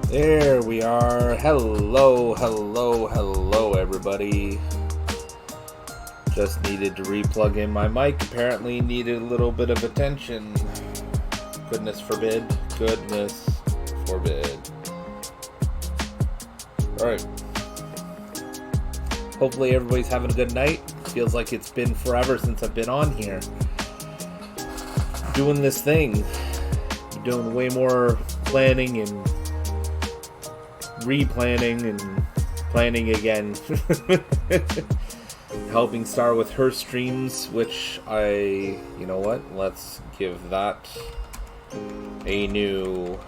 There we are. Hello, everybody. Just needed to re-plug in my mic. Apparently needed a little bit of attention. Goodness forbid. Alright. Hopefully everybody's having a good night. Feels like it's been forever since I've been on here. Doing this thing. Doing way more planning and replanning and planning again. Helping Star with her streams, which you know what? Let's give that a new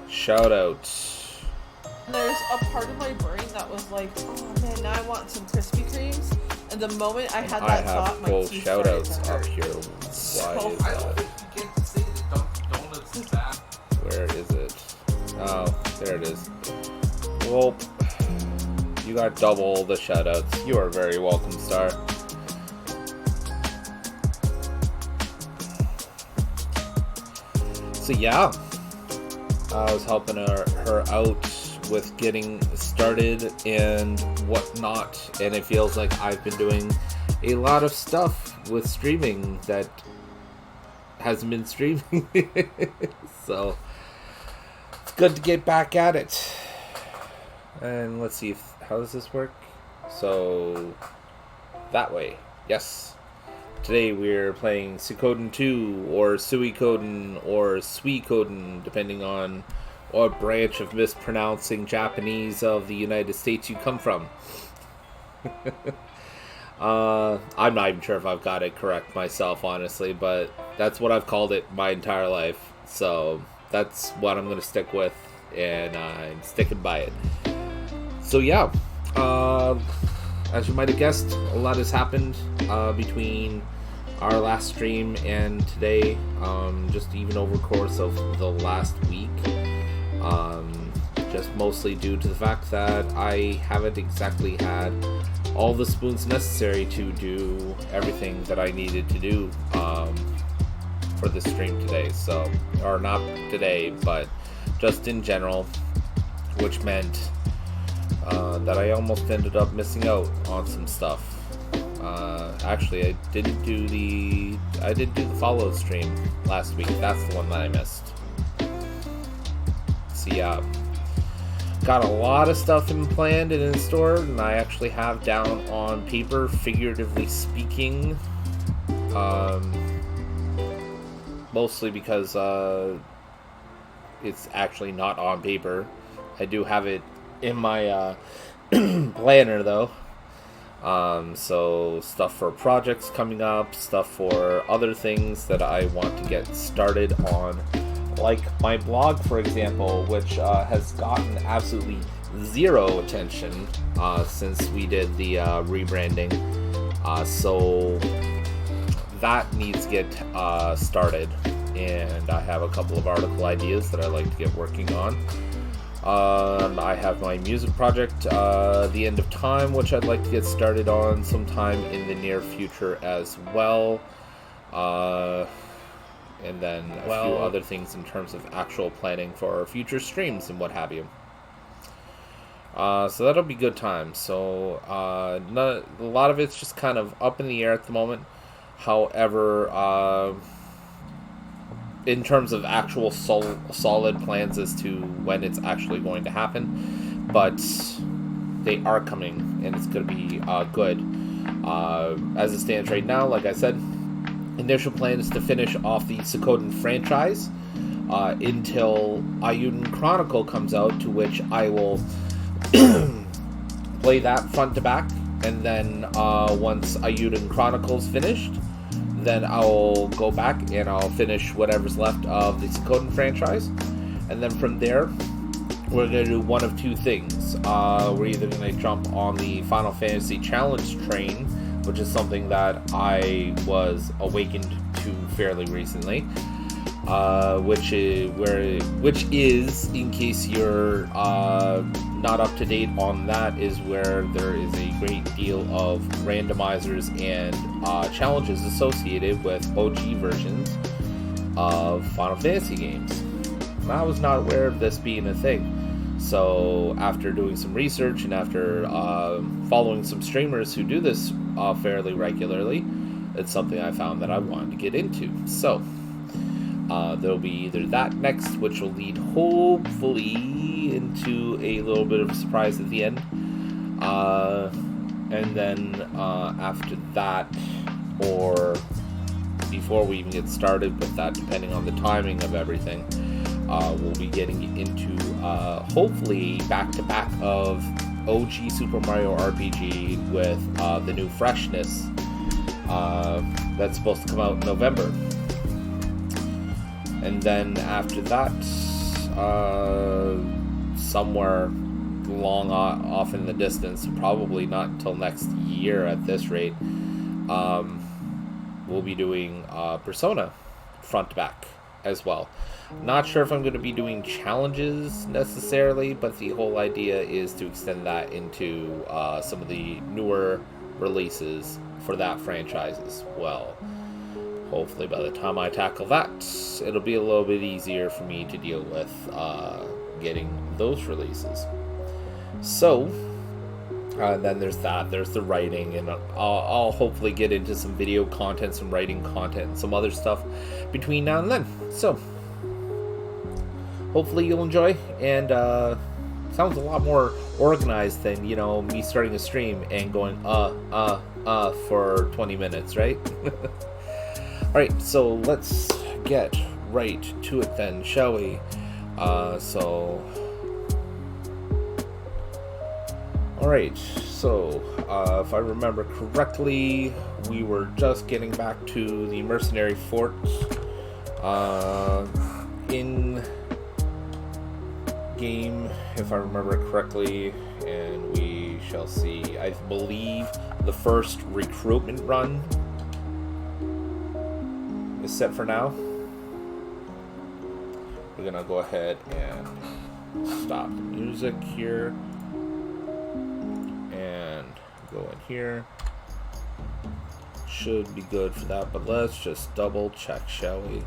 shout out. There's a part of my brain that was like, oh man, now I want some Krispy Kremes. And the moment I had that thought, my teeth shout started outs to hurt. up here. Why is I don't think you get to say that donuts is bad. Where is it? Oh, there it is. Well, you got double the shout outs. You are very welcome, Star. So yeah, I was helping her out with getting started and whatnot, and it feels like I've been doing a lot of stuff with streaming that hasn't been streaming. So it's good to get back at it. And let's see how does this work? So that way, yes. Today we're playing Suikoden 2 or Suikoden or Suikoden, depending on what branch of mispronouncing Japanese of the United States you come from. I'm not even sure if I've got it correct myself, honestly, but that's what I've called it my entire life. So that's what I'm going to stick with, and I'm sticking by it. So yeah, as you might have guessed, a lot has happened between our last stream and today, just even over the course of the last week. Just mostly due to the fact that I haven't exactly had all the spoons necessary to do everything that I needed to do for the stream today. So, or not today, but just in general, which meant that I almost ended up missing out on some stuff. Actually, I didn't do the follow stream last week. That's the one that I missed. So yeah, got a lot of stuff planned and in store, and I actually have down on paper, figuratively speaking, mostly because it's actually not on paper. I do have it in my planner though. So stuff for projects coming up, stuff for other things that I want to get started on, like my blog, for example, which has gotten absolutely zero attention since we did the rebranding. So that needs to get started, and I have a couple of article ideas that I'd like to get working on. I have my music project, The End of Time, which I'd like to get started on sometime in the near future as well. And then a few other things in terms of actual planning for future streams and what have you. So that'll be good times. So a lot of it's just kind of up in the air at the moment. However, in terms of actual solid plans as to when it's actually going to happen, but they are coming, and it's going to be good. As it stands right now, like I said, initial plan is to finish off the Suikoden franchise until Ayuden Chronicle comes out, to which I will play that front to back, and then once Ayuden Chronicle's finished, then I'll go back and I'll finish whatever's left of the Suikoden franchise. And then from there, we're going to do one of two things. We're either going to jump on the Final Fantasy Challenge train, which is something that I was awakened to fairly recently, which is, in case you're not up to date on that, is where there is a great deal of randomizers and challenges associated with OG versions of Final Fantasy games. I was not aware of this being a thing. So after doing some research and after following some streamers who do this fairly regularly, it's something I found that I wanted to get into. So there'll be either that next, which will lead hopefully into a little bit of a surprise at the end, and then after that, or before we even get started with that, depending on the timing of everything, we'll be getting into hopefully back-to-back of OG Super Mario RPG with the new freshness that's supposed to come out in November. And then after that, somewhere long off in the distance, probably not until next year at this rate, we'll be doing Persona front to back as well. Not sure if I'm going to be doing challenges necessarily, but the whole idea is to extend that into some of the newer releases for that franchise as well. Hopefully by the time I tackle that, it'll be a little bit easier for me to deal with getting those releases. So, then there's that, there's the writing, and I'll hopefully get into some video content, some writing content, and some other stuff between now and then. So, hopefully you'll enjoy, and sounds a lot more organized than, me starting a stream and going, for 20 minutes, right? Alright, so let's get right to it then, shall we? Alright, so if I remember correctly, we were just getting back to the Mercenary Fort in game, if I remember correctly, and we shall see, I believe, the first recruitment run is set for now. We're gonna go ahead and stop the music here and go in here. Should be good for that, but let's just double check, shall we?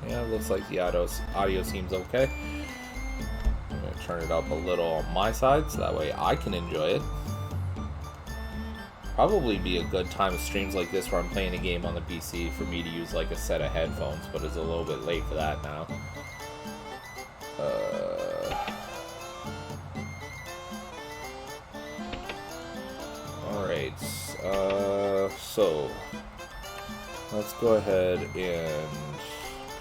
Yeah, it looks like the audio seems okay. I'm gonna turn it up a little on my side so that way I can enjoy it. Probably be a good time of streams like this where I'm playing a game on the PC for me to use like a set of headphones, but it's a little bit late for that now. Alright, so let's go ahead and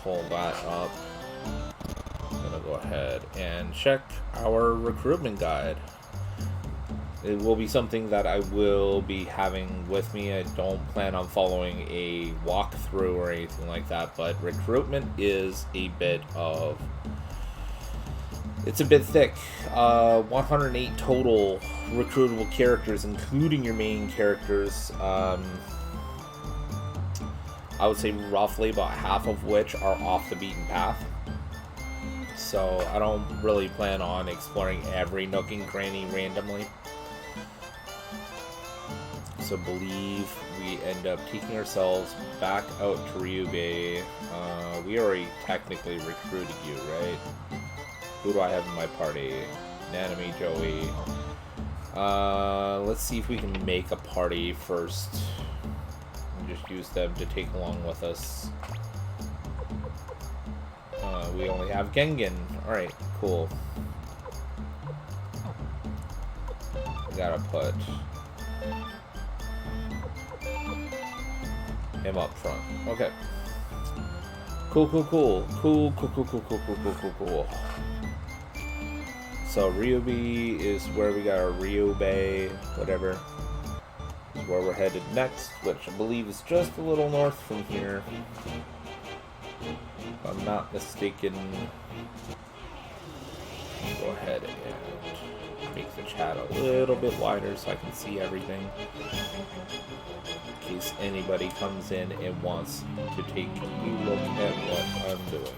pull that up. I'm gonna go ahead and check our recruitment guide. It will be something that I will be having with me. I don't plan on following a walkthrough or anything like that, but recruitment is a bit of... It's a bit thick. 108 total recruitable characters, including your main characters. I would say roughly about half of which are off the beaten path. So I don't really plan on exploring every nook and cranny randomly. So believe we end up taking ourselves back out to Ryubei. We already technically recruited you, right? Who do I have in my party? Nanami, Joey. Let's see if we can make a party first. And just use them to take along with us. We only have Gengen. Alright, cool. We gotta put him up front. Okay. Cool. So Ryubei is where we got our Ryubei, whatever. Is where we're headed next, which I believe is just a little north from here. If I'm not mistaken. Go ahead and make the chat a little bit wider so I can see everything. In case anybody comes in and wants to take a look at what I'm doing.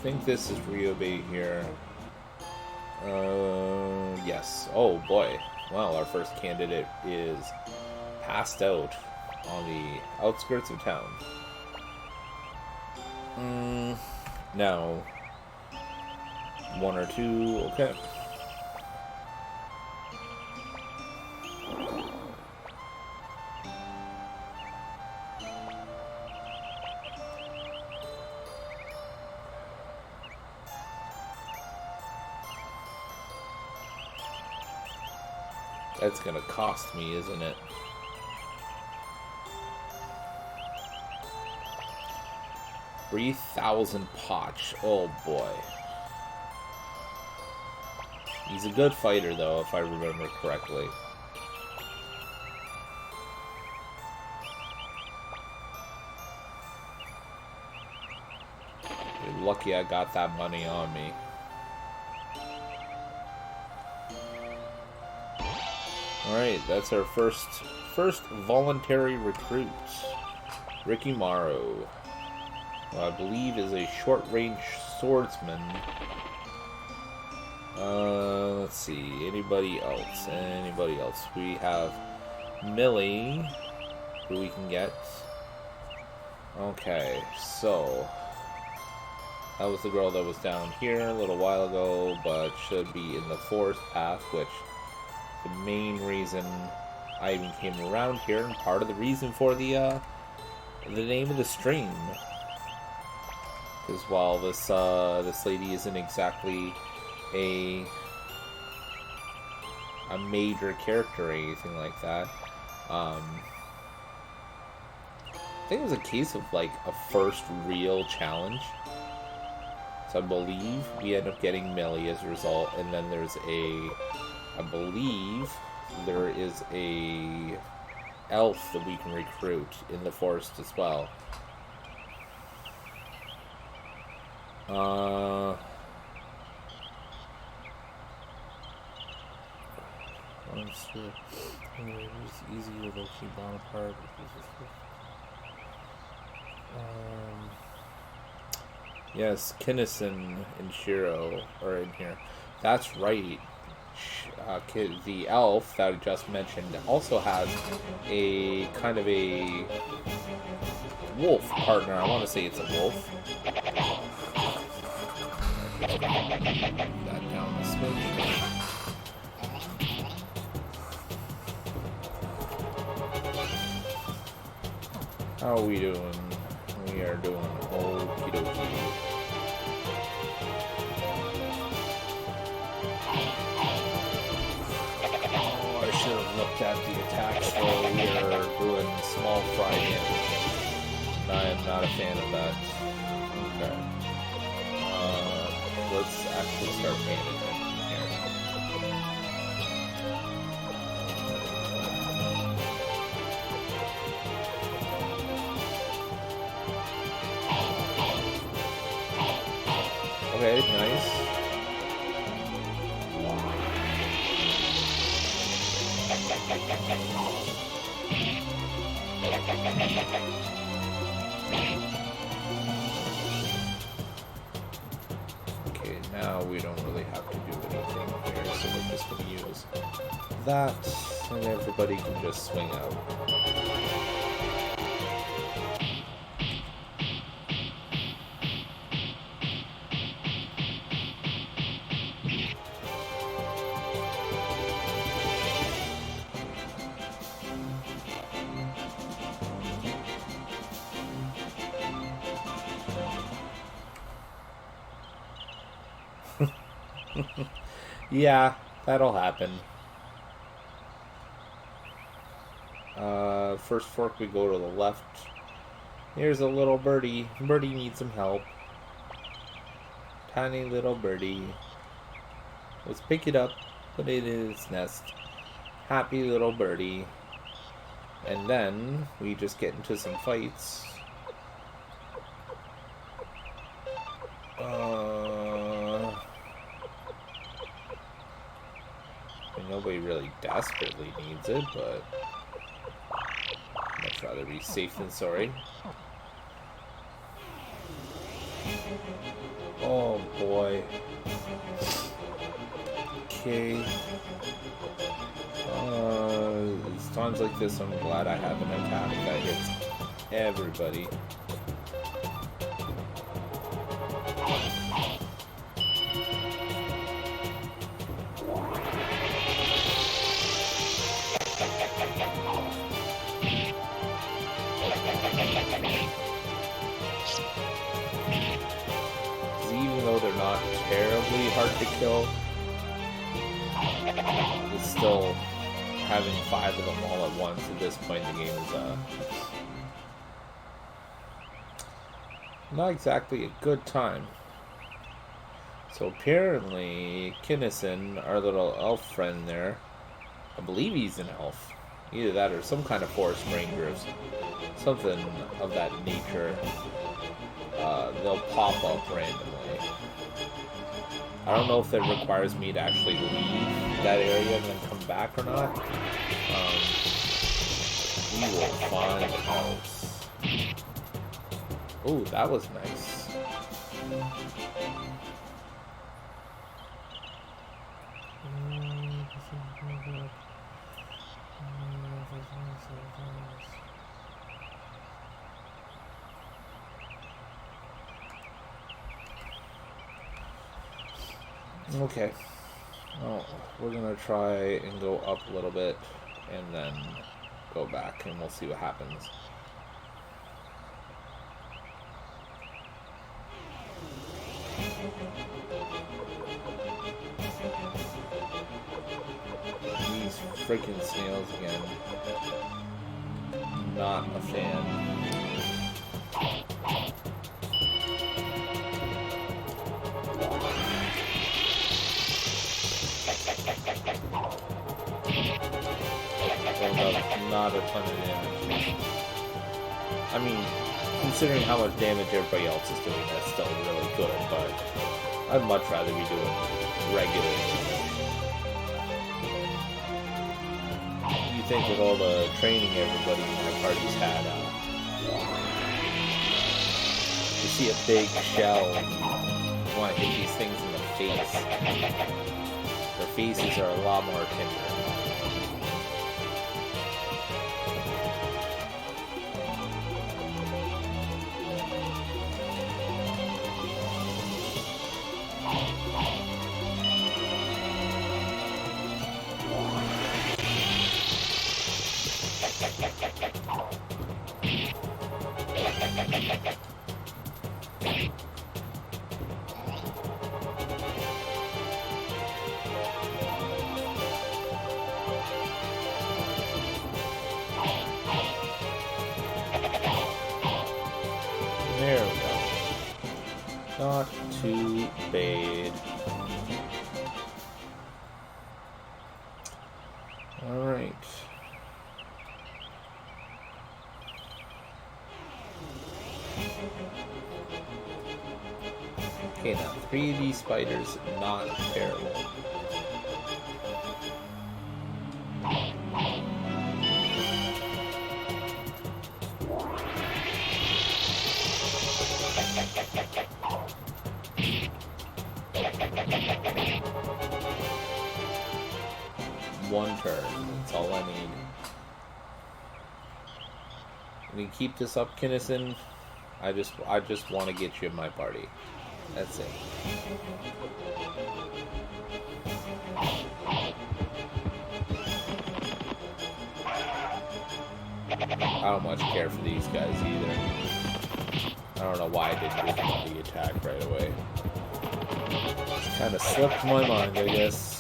think this is Ryobei here. Yes. Oh boy. Well, our first candidate is passed out on the outskirts of town. No. One or two. Okay. That's gonna cost me, isn't it? $3,000 potch. Oh boy. He's a good fighter though, if I remember correctly. You're lucky I got that money on me. Alright, that's our first voluntary recruit. Ricky Morrow. Who I believe is a short-range swordsman. Let's see. Anybody else? Anybody else? We have Millie, who we can get. Okay, so that was the girl that was down here a little while ago, but should be in the forest path, which the main reason I even came around here, and part of the reason for the name of the stream. Because while this lady isn't exactly a major character or anything like that, I think it was a case of like a first real challenge. So I believe we end up getting Millie as a result, and then there's I believe there is a elf that we can recruit in the forest as well. It's easy to keep down apart. Yes, Kinnison and Shiro are in here. That's right. The elf that I just mentioned also has a kind of a wolf partner. I want to say it's a wolf. That down the smidge. How are we doing? We are doing okie dokie. Oh, I should have looked at the attacks while we are doing small fry damage. I am not a fan of that. Okay. Let's actually start paying attention here. Okay, nice. Okay, now we don't really have to do anything here, so we're just going to use that, and everybody can just swing out. Yeah, that'll happen. First fork, we go to the left. Here's a little birdie. Birdie needs some help. Tiny little birdie. Let's pick it up, put it in its nest. Happy little birdie. And then we just get into some fights. Nobody really desperately needs it, but I'd much rather be safe than sorry. Oh boy. Okay. It's times like this I'm glad I have an attack that hits everybody. Even though they're not terribly hard to kill, it's still having 5 of them all at once at this point in the game is not exactly a good time. So apparently Kinnison, our little elf friend there, I believe he's an elf. Either that or some kind of forest ranger or something of that nature. They'll pop up randomly. I don't know if that requires me to actually leave that area and then come back or not. We will find out. Ooh, that was nice. Okay. Well, we're gonna try and go up a little bit and then go back and we'll see what happens. These freaking snails again. Not a fan. Not a ton of damage. I mean, considering how much damage everybody else is doing, that's still really good, but I'd much rather be doing regular damage. You think with all the training everybody in my party's had, you see a big shell and you want to hit these things in the face. Their faces are a lot more tender. There we go. Not too bad. Alright. Okay, now 3 of these spiders, not terrible. One turn, that's all I need. We keep this up, Kinnison. I just want to get you in my party. That's it. I don't much care for these guys either. I don't know why I didn't give them the attack right away. Kind of slipped my mind, I guess.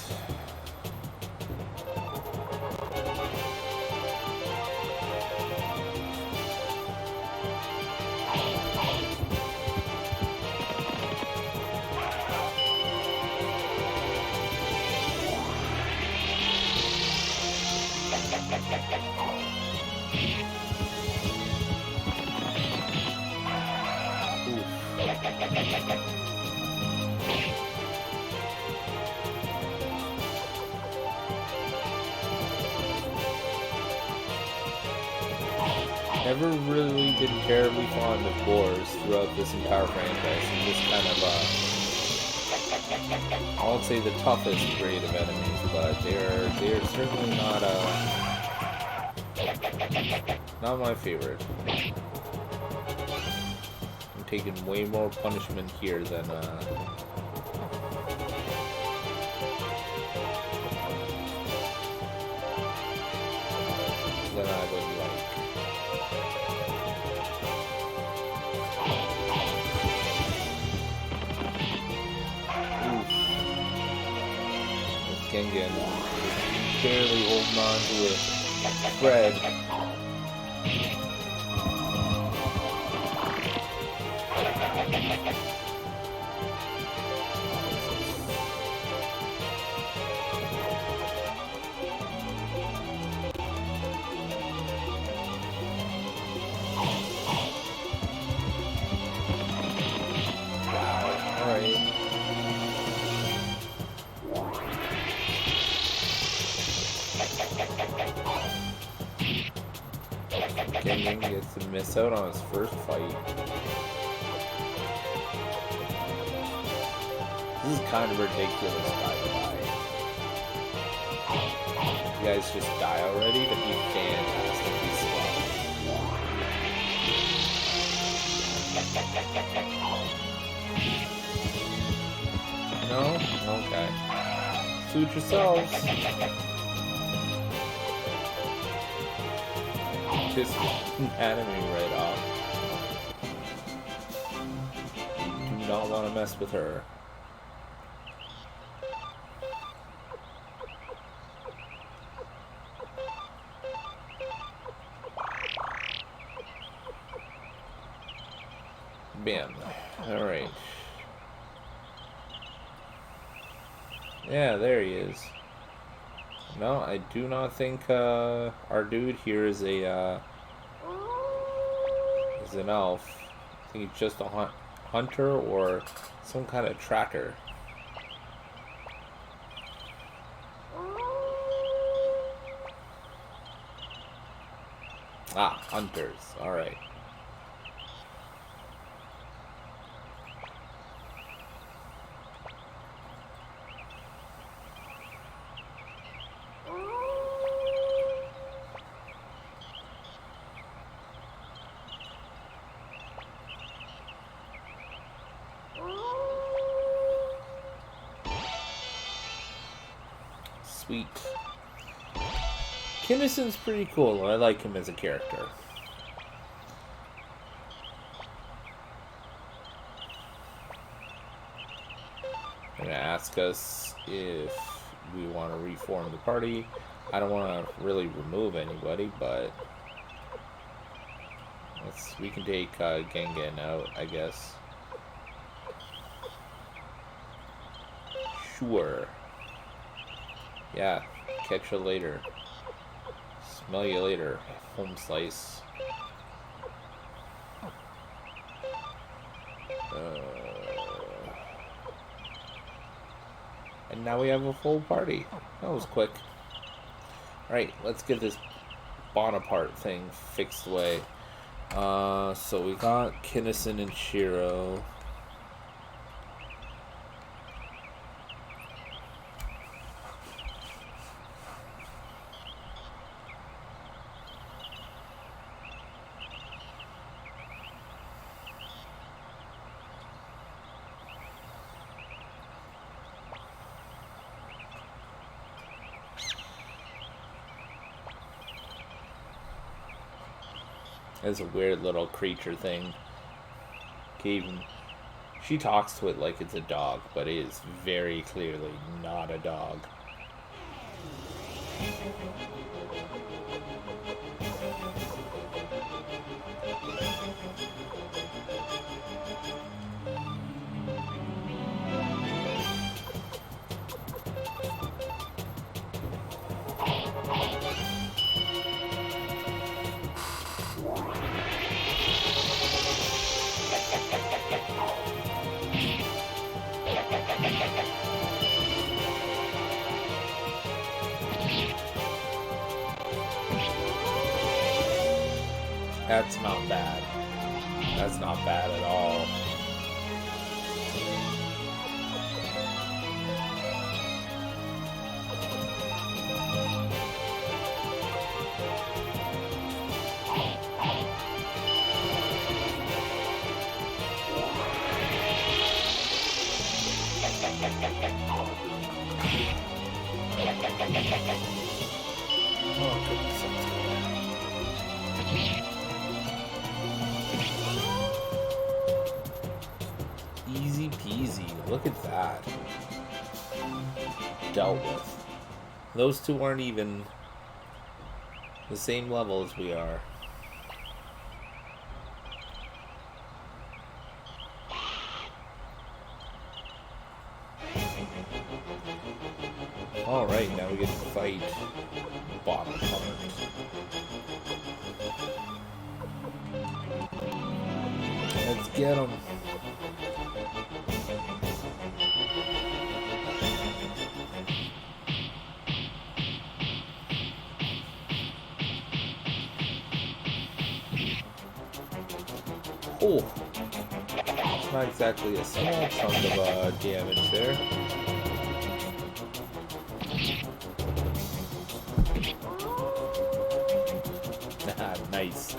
Never really been terribly fond of boars throughout this entire franchise. And just kind of, I won't say the toughest grade of enemies, but they're certainly not my favorite. I'm taking way more punishment here than I would like. Oof. This Gengen barely holding on to a thread. Gengen gets to miss out on his first fight. This is kind of ridiculous, by the way. You guys just die already? That'd be fantastically slow. No? Okay. Suit yourselves. Just anatomy right off. Do not want to mess with her. Bam. Alright. Yeah, there he is. No, I do not think our dude here is an elf. I think he's just a hunter or some kind of tracker. Ah, hunters. All right. Sweet. Kinnison's pretty cool. I like him as a character. Gonna ask us if we want to reform the party. I don't want to really remove anybody, but we can take Gengen out, I guess. Sure. Yeah, catch you later. Smell you later. Home slice. And now we have a full party. That was quick. Alright, let's get this Bonaparte thing fixed away. So we got Kinnison and Shiro. It's a weird little creature thing. She talks to it like it's a dog, but it is very clearly not a dog. That's not bad. That's not bad at all. Oh, goodness, that's good. Easy peasy. Look at that. Dealt with. Those two aren't even the same level as we are. Alright, now we get to fight bottom part. Let's get him. Oh, it's not exactly a small chunk of damage there. Nice.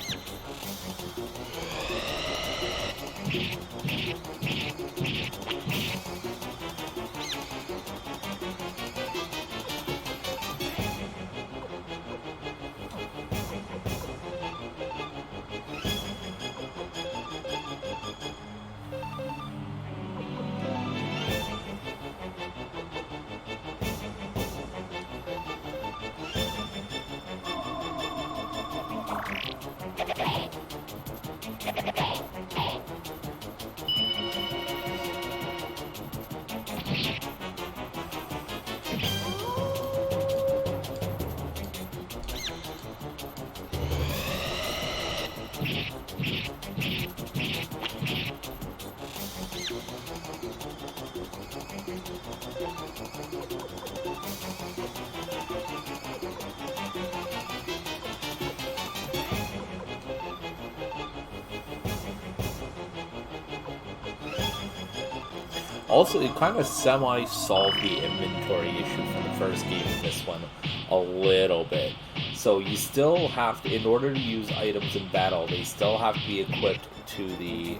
Also, it kind of semi-solved the inventory issue from the first game in this one a little bit. So you still have to, in order to use items in battle, they still have to be equipped to the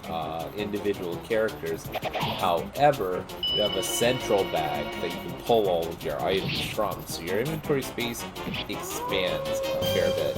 individual characters. However, you have a central bag that you can pull all of your items from. So your inventory space expands a fair bit.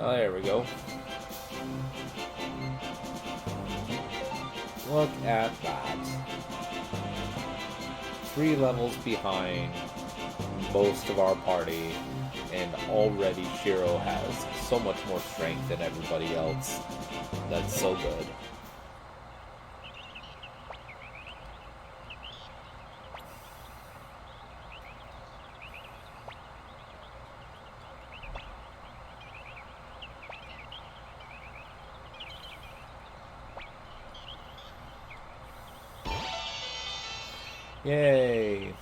Oh, there we go. Look at that. 3 levels behind most of our party, and already Shiro has so much more strength than everybody else. That's so good. Yay!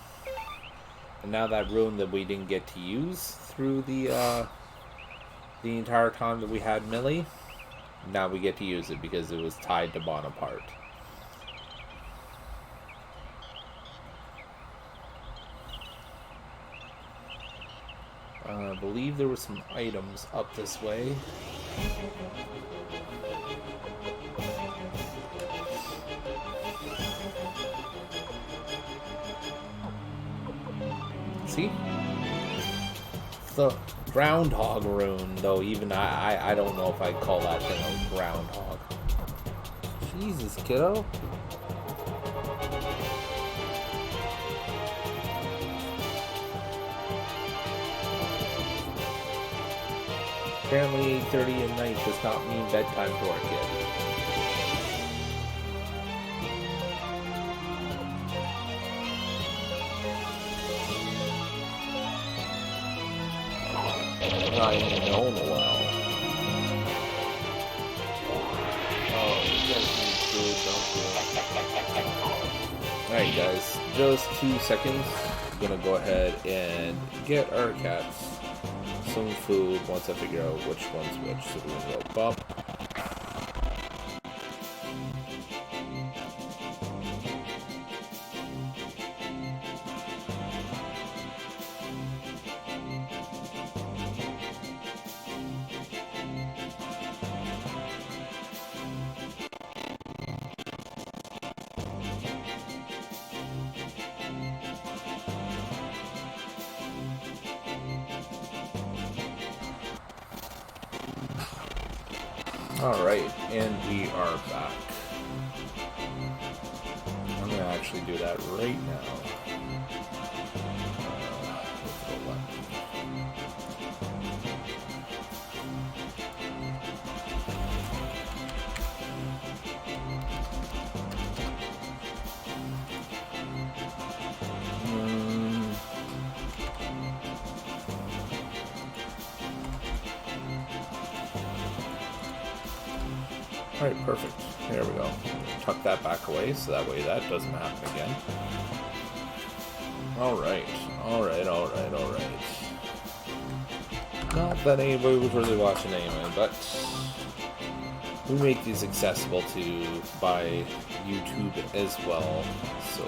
And now that rune that we didn't get to use through the entire time that we had Millie, now we get to use it because it was tied to Bonaparte. I believe there were some items up this way. See? The groundhog rune, though, even I don't know if I'd call that thing a groundhog. Jesus, kiddo. Apparently 8:30 at night does not mean bedtime for our kid. Not even known a while. Oh, you guys need food, don't you? Alright guys, just 2 seconds. I'm gonna go ahead and get our cats some food once I figure out which one's which. So we're gonna go bop. Alright, and we are back. I'm going to actually do that right now. Alright, perfect. There we go. Tuck that back away so that way that doesn't happen again. Alright. Not that anybody was really watching anyway, but we make these accessible to by YouTube as well. So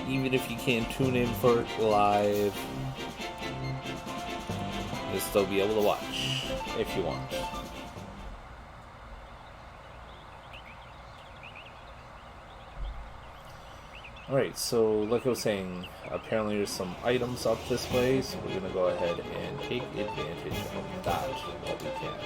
even if you can't tune in for it live, you'll still be able to watch if you want. Alright, so like I was saying, apparently there's some items up this way, so we're going to go ahead and take advantage of that while we can.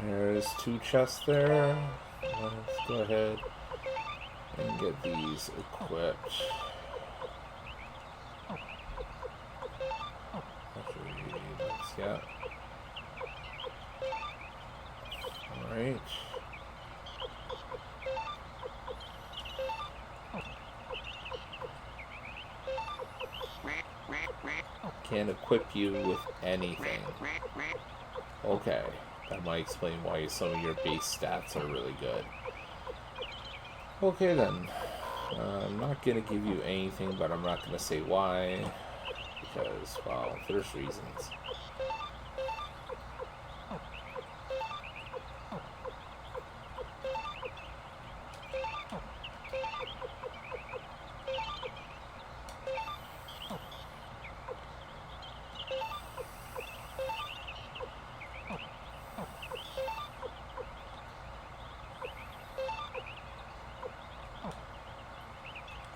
There's 2 chests there. Let's go ahead and get these equipped. Actually, yeah. Alright. Can't equip you with anything. Okay. That might explain why some of your base stats are really good. Okay then. I'm not going to give you anything, but I'm not going to say why. Because, well, there's reasons.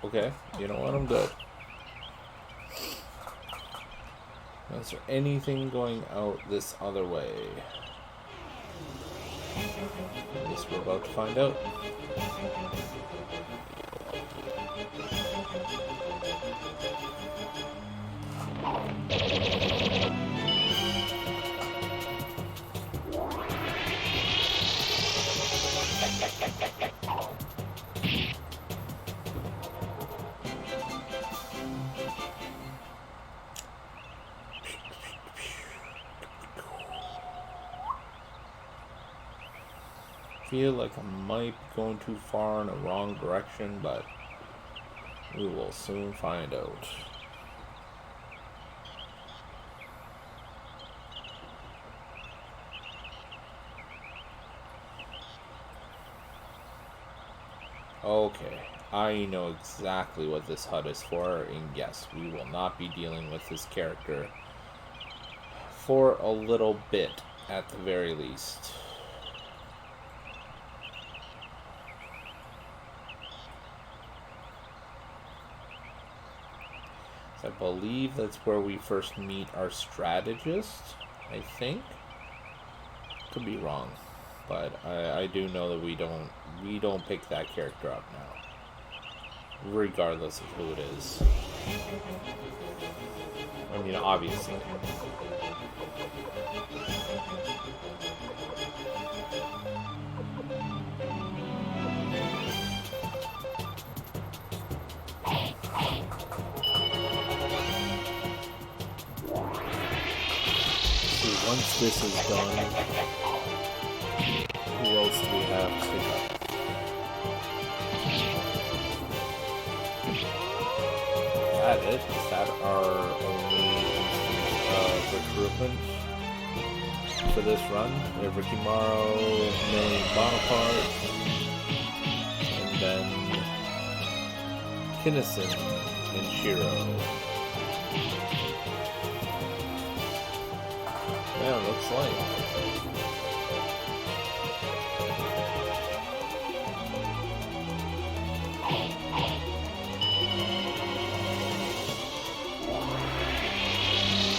Okay, you know what? I'm good. Is there anything going out this other way? I guess we're about to find out. Feel like I might be going too far in the wrong direction, but we will soon find out. Okay, I know exactly what this HUD is for, and yes, we will not be dealing with this character for a little bit at the very least. I believe that's where we first meet our strategist, I think. Could be wrong, but I do know that we don't pick that character up now, regardless of who it is. I mean, obviously. Once this is done, who else do we have to pick up? Is that it? Is that our only recruitment for this run? We have Ricky Morrow, Millie Bonaparte, and then Kinnison and Shiro. Yeah, looks like.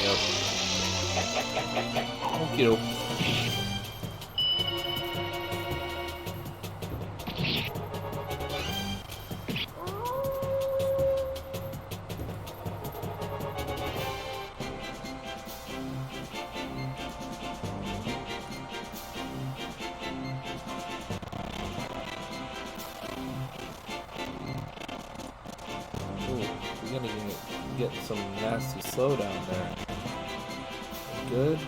Yep. Thank you. We're gonna get some nasty slowdown there. Good.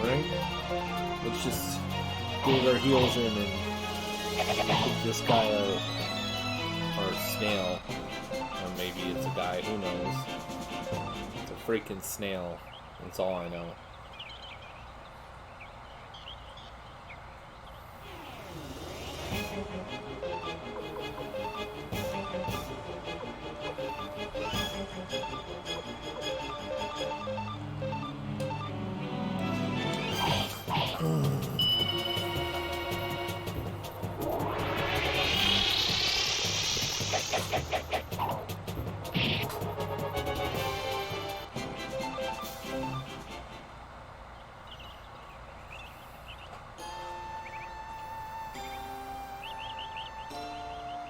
Alright, let's just dig our heels in and pick this guy out. Or snail. Or maybe it's a guy, who knows. It's a freaking snail. That's all I know.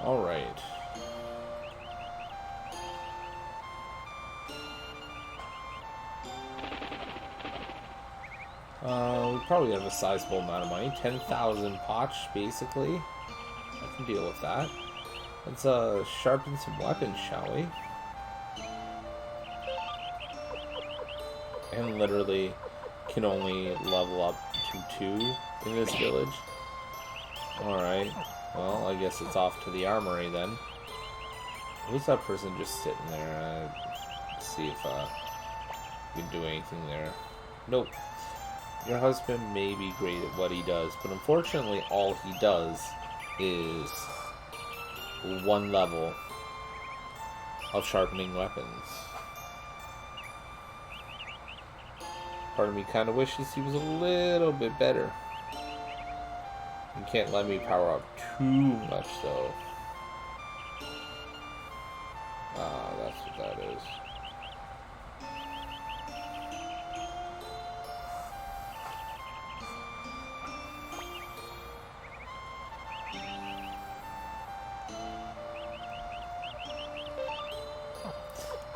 All right. We probably have a sizable amount of money. 10,000 potch, basically. I can deal with that. Let's sharpen some weapons, shall we? And literally can only level up to 2 in this village. Alright. Well, I guess it's off to the armory then. Who's that person just sitting there? Let's see if we can do anything there. Nope. Your husband may be great at what he does, but unfortunately all he does is 1 level of sharpening weapons. Part of me kind of wishes he was a little bit better. You can't let me power up too much, though. Ah, that's what that is.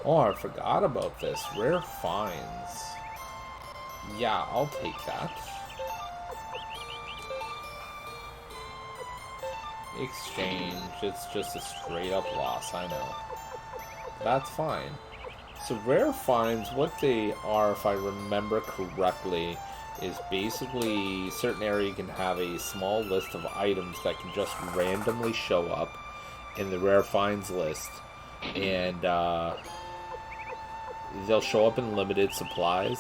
Oh, I forgot about this. Rare finds. Yeah, I'll take that. exchange. It's just a straight up loss, I know. That's fine. So rare finds, what they are, if I remember correctly, is basically a certain area you can have a small list of items that can just randomly show up in the rare finds list. And they'll show up in limited supplies.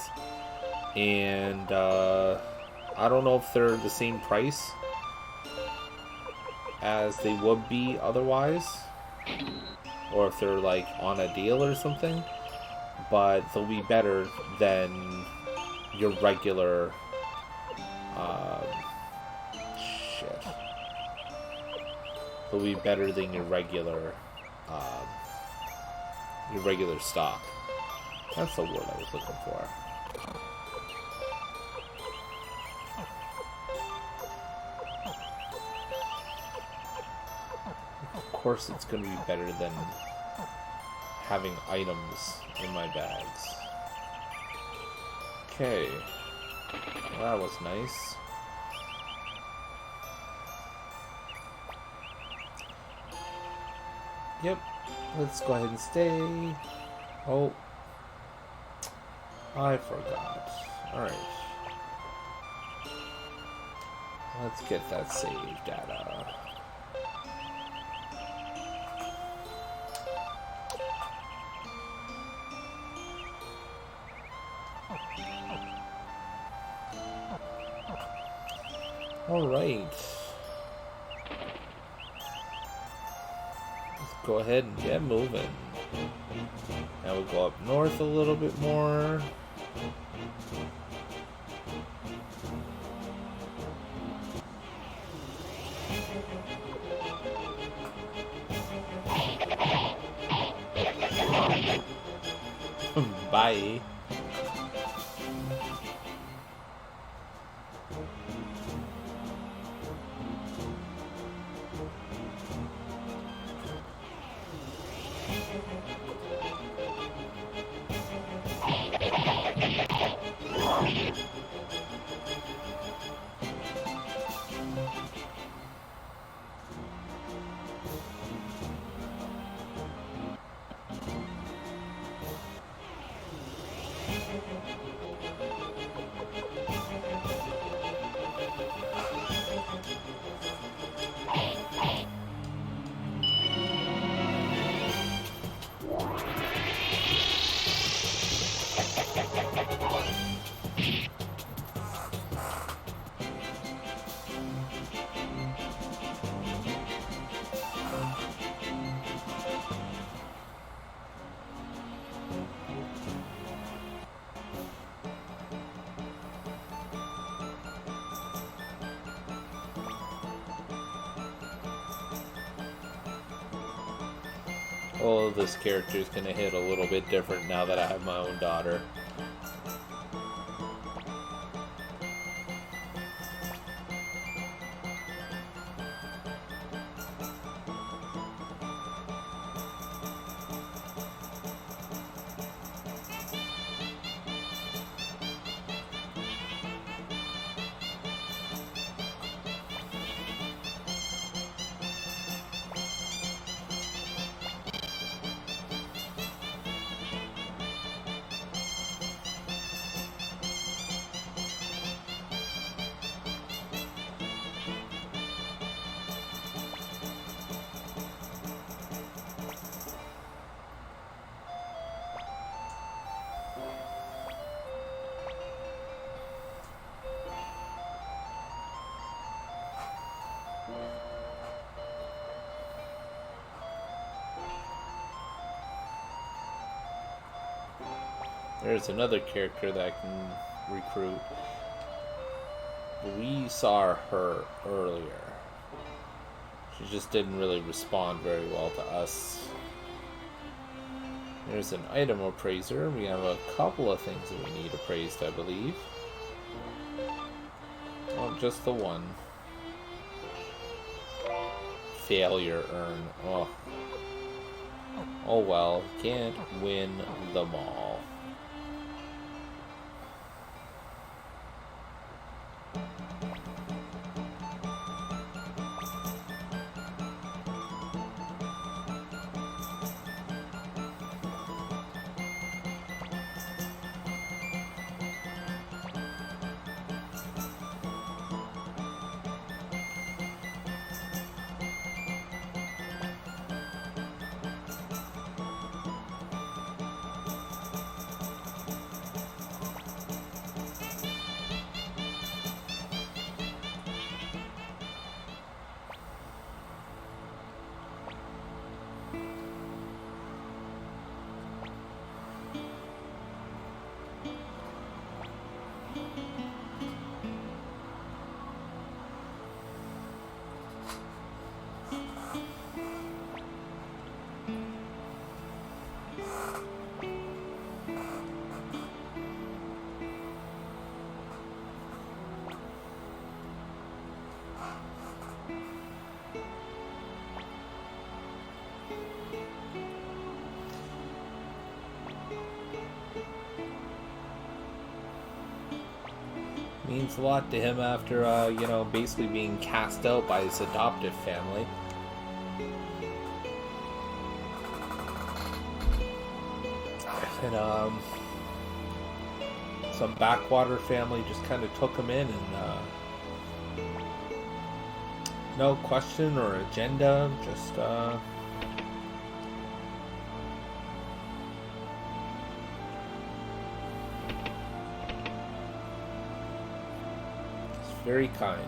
And I don't know if they're the same price as they would be otherwise, or if they're like on a deal or something, but they'll be better than your regular they'll be better than your regular stock. That's the word I was looking for. Of course it's going to be better than having items in my bags. Okay. Well, that was nice. Yep. Let's go ahead and stay. Oh. I forgot. Alright. Let's get that save data. Alright. Let's go ahead and get moving. Now we'll go up north a little bit more. Bye. Oh, this character is going to hit a little bit different now that I have my own daughter. There's another character that I can recruit. We saw her earlier. She just didn't really respond very well to us. There's an item appraiser. We have a couple of things that we need appraised, I believe. Oh, just the one. Failure earn. Oh. Oh well, can't win them all. Means a lot to him after, you know, basically being cast out by his adoptive family. And, some backwater family just kind of took him in and, no question or agenda, just, very kind.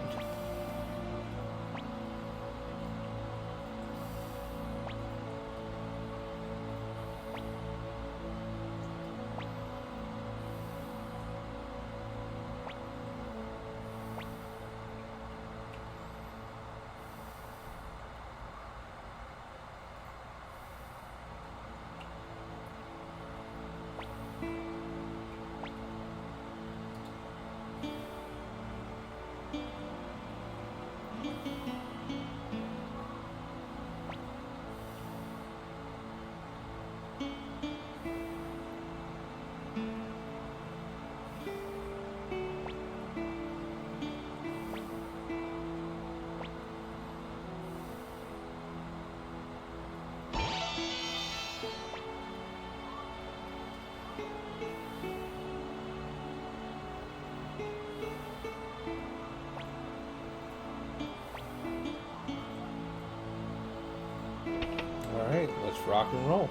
Alright, let's rock and roll.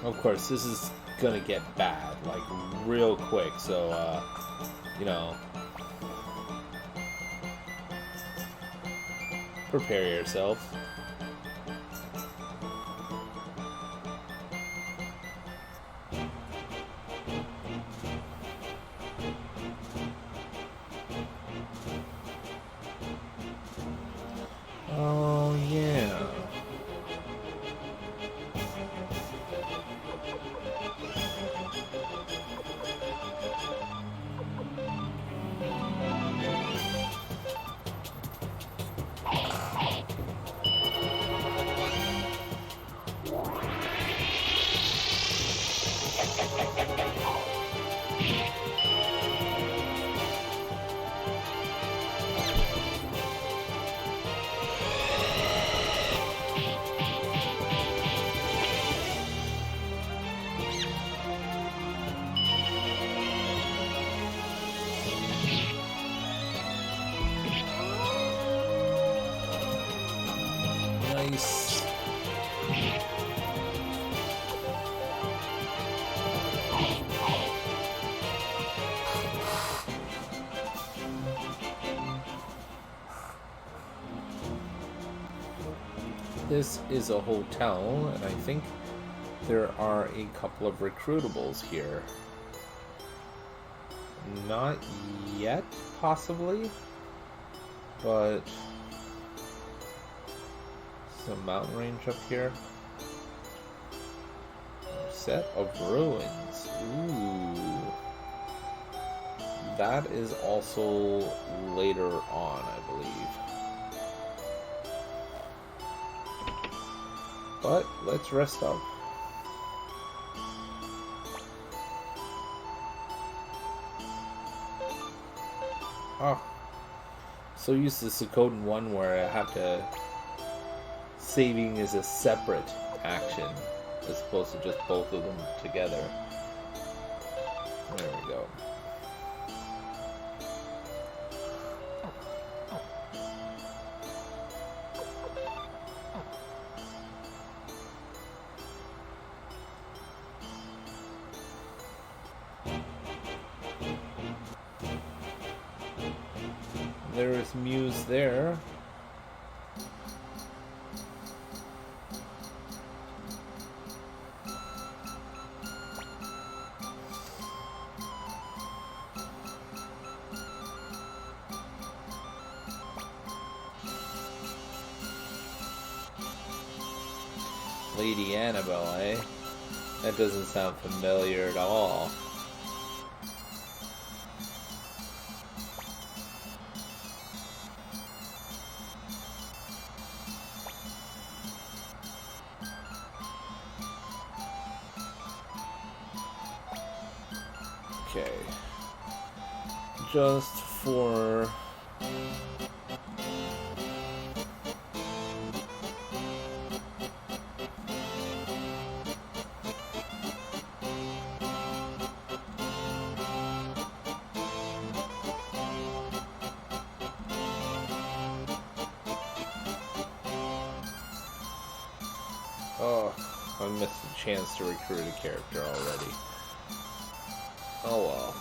Of course, this is gonna get bad, like, real quick, so, you know, prepare yourself. Oh, yeah. Nice. This is a hotel, and I think there are a couple of recruitables here. Not yet, possibly, but some mountain range up here. Set of ruins. Ooh. That is also later on, I believe. But let's rest up. Oh. So used to Suikoden 1 where I have to... saving is a separate action as opposed to just both of them together. There we go. There is Muse there. Lady Annabelle, eh? That doesn't sound familiar at all. Okay. just for... Oh, I missed a chance to recruit a character already. Oh well.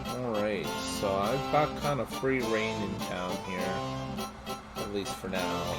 Alright, so I've got kind of free reign in town here. At least for now.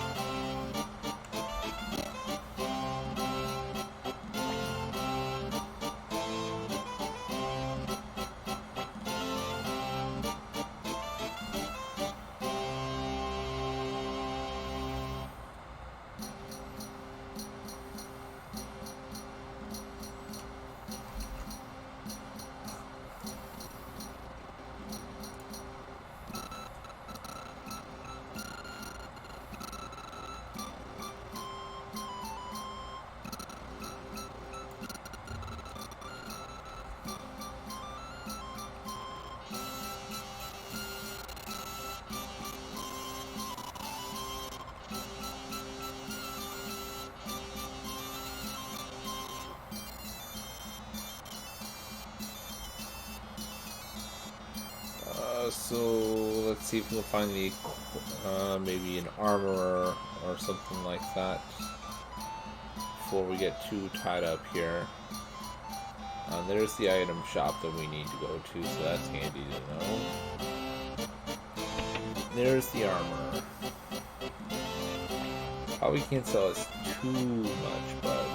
So let's see if we can find the maybe an armorer or something like that before we get too tied up here. There's the item shop that we need to go to, so that's handy to know. There's the armorer. Probably can't sell us too much, but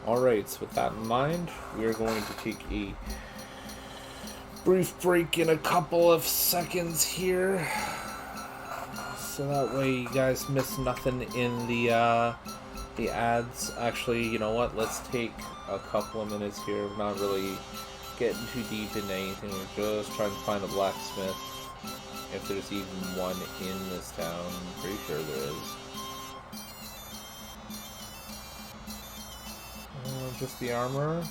alright, so with that in mind, we are going to take a brief break in a couple of seconds here. So that way you guys miss nothing in the ads. Actually, you know what? Let's take a couple of minutes here. We're not really getting too deep into anything. We're just trying to find a blacksmith. If there's even one in this town. I'm pretty sure there is. Just the armor.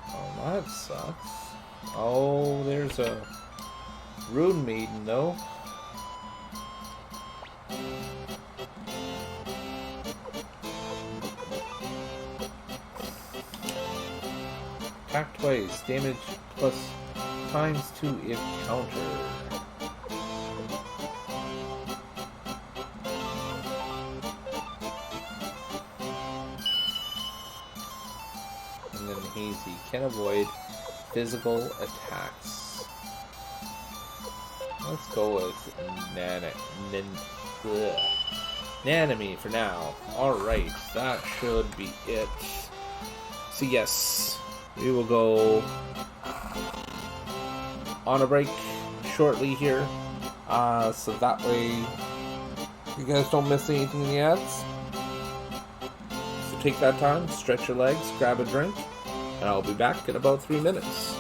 Oh, that sucks. Oh, there's a rune maiden, though. Attack twice, damage plus ×2 if countered. Hazy can avoid physical attacks. Let's go with Nanami for now. Alright, that should be it. So yes, we will go on a break shortly here. So that way you guys don't miss anything in the ads. So take that time, stretch your legs, grab a drink, and I'll be back in about 3 minutes.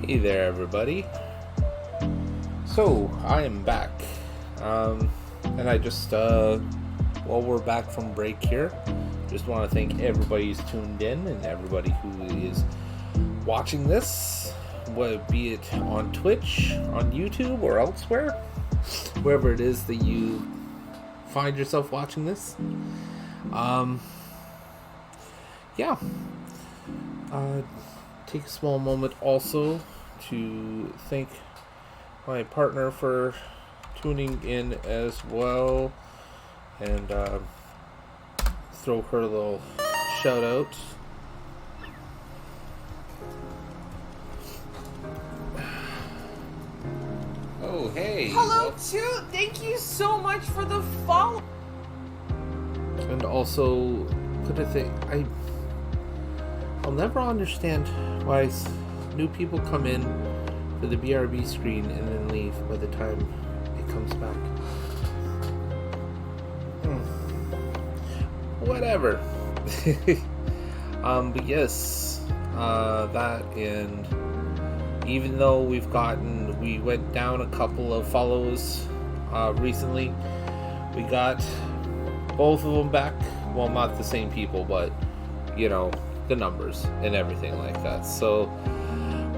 Hey there, everybody. So, I am back. And I just, while we're back from break here, just want to thank everybody who's tuned in and everybody who is watching this, be it on Twitch, on YouTube, or elsewhere, wherever it is that you find yourself watching this. Take a small moment also to thank my partner for tuning in as well, and throw her a little shout out. Oh, hey. Hello, too. Thank you so much for the follow. And also, I'll never understand why new people come in for the BRB screen and then leave by the time it comes back. Whatever. But yes, that, and even though we went down a couple of follows recently, we got both of them back. Well, not the same people, but the numbers and everything like that. So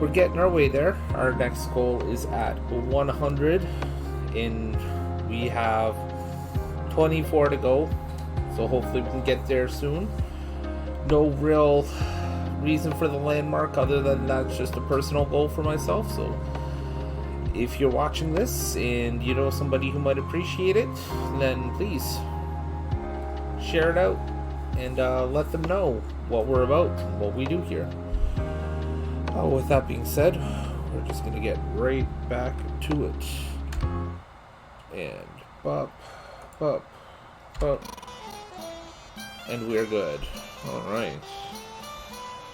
we're getting our way there. Our next goal is at 100, and we have 24 to go. So hopefully we can get there soon. No real reason for the landmark other than that's just a personal goal for myself. So if you're watching this and you know somebody who might appreciate it, then please share it out and let them know what we're about and what we do here. With that being said, we're just going to get right back to it. And bop, bop, bop. And we're good. Alright.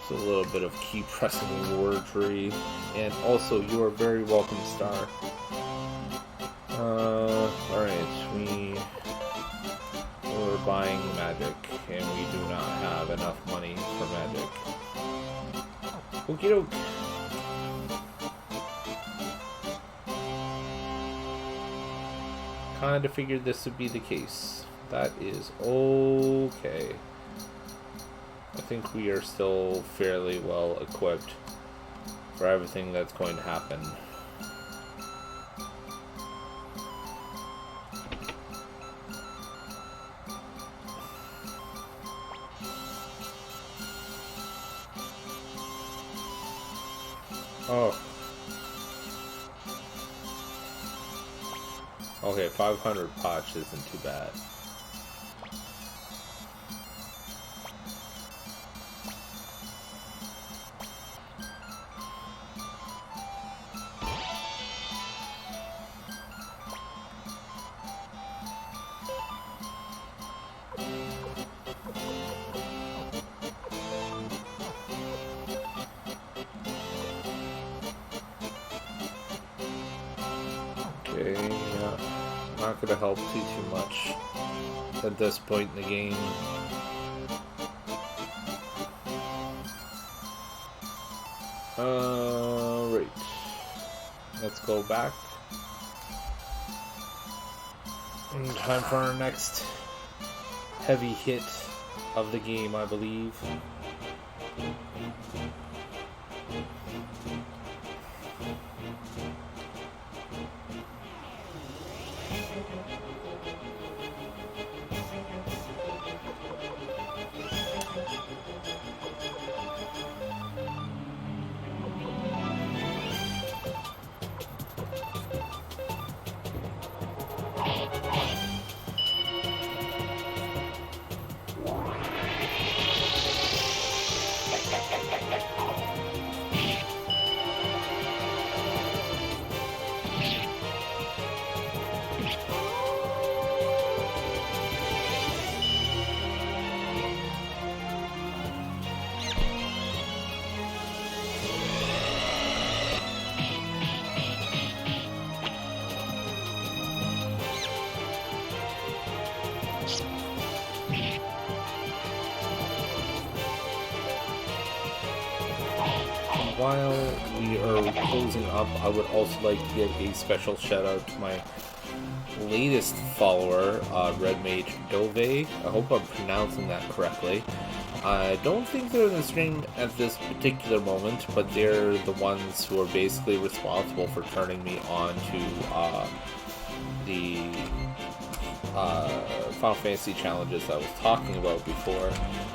So a little bit of key pressing wordry. And also, you are very welcome, Star. Alright, we're buying magic, and we do not have enough money for magic. Okie doke. Kinda figured this would be the case. That is okay. I think we are still fairly well equipped for everything that's going to happen. Oh. Okay, 500 potch isn't too bad. Not gonna help too much at this point in the game. Right. Let's go back. And time for our next heavy hit of the game, I believe. while we are closing up, I would also like to give a special shout out to my latest follower, Red Mage Dove. I hope I'm pronouncing that correctly. I don't think they're in the stream at this particular moment, but they're the ones who are basically responsible for turning me on to the Final Fantasy challenges I was talking about before.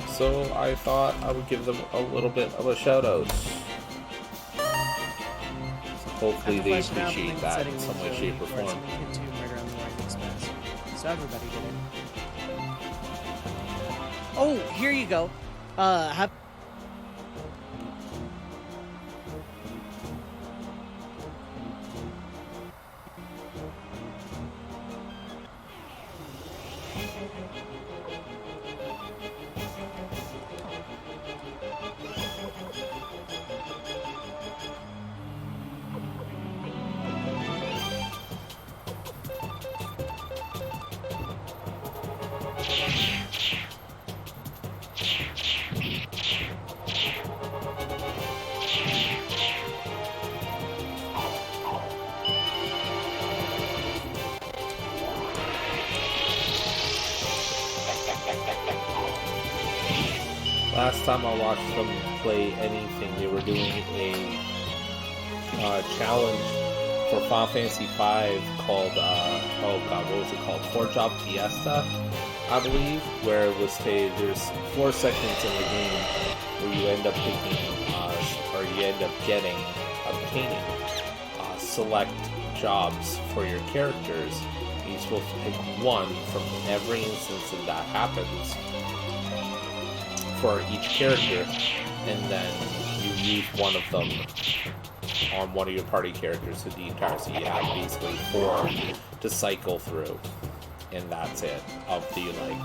So I thought I would give them a little bit of a shout out. So hopefully they appreciate that in some way, shape, or form. So everybody did it. Oh, here you go. Last time I watched them play anything, they were doing a challenge for Final Fantasy V called, what was it called? 4-Job Fiesta, I believe, where it was there's 4 segments in the game where you end up obtaining select jobs for your characters. You're supposed to pick one from every instance that happens for each character, and then you use one of them on one of your party characters through the entire, so you have basically 4 to cycle through, and that's it, of the like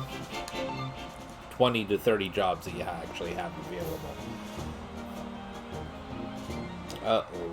20 to 30 jobs that you actually have available. Uh-oh.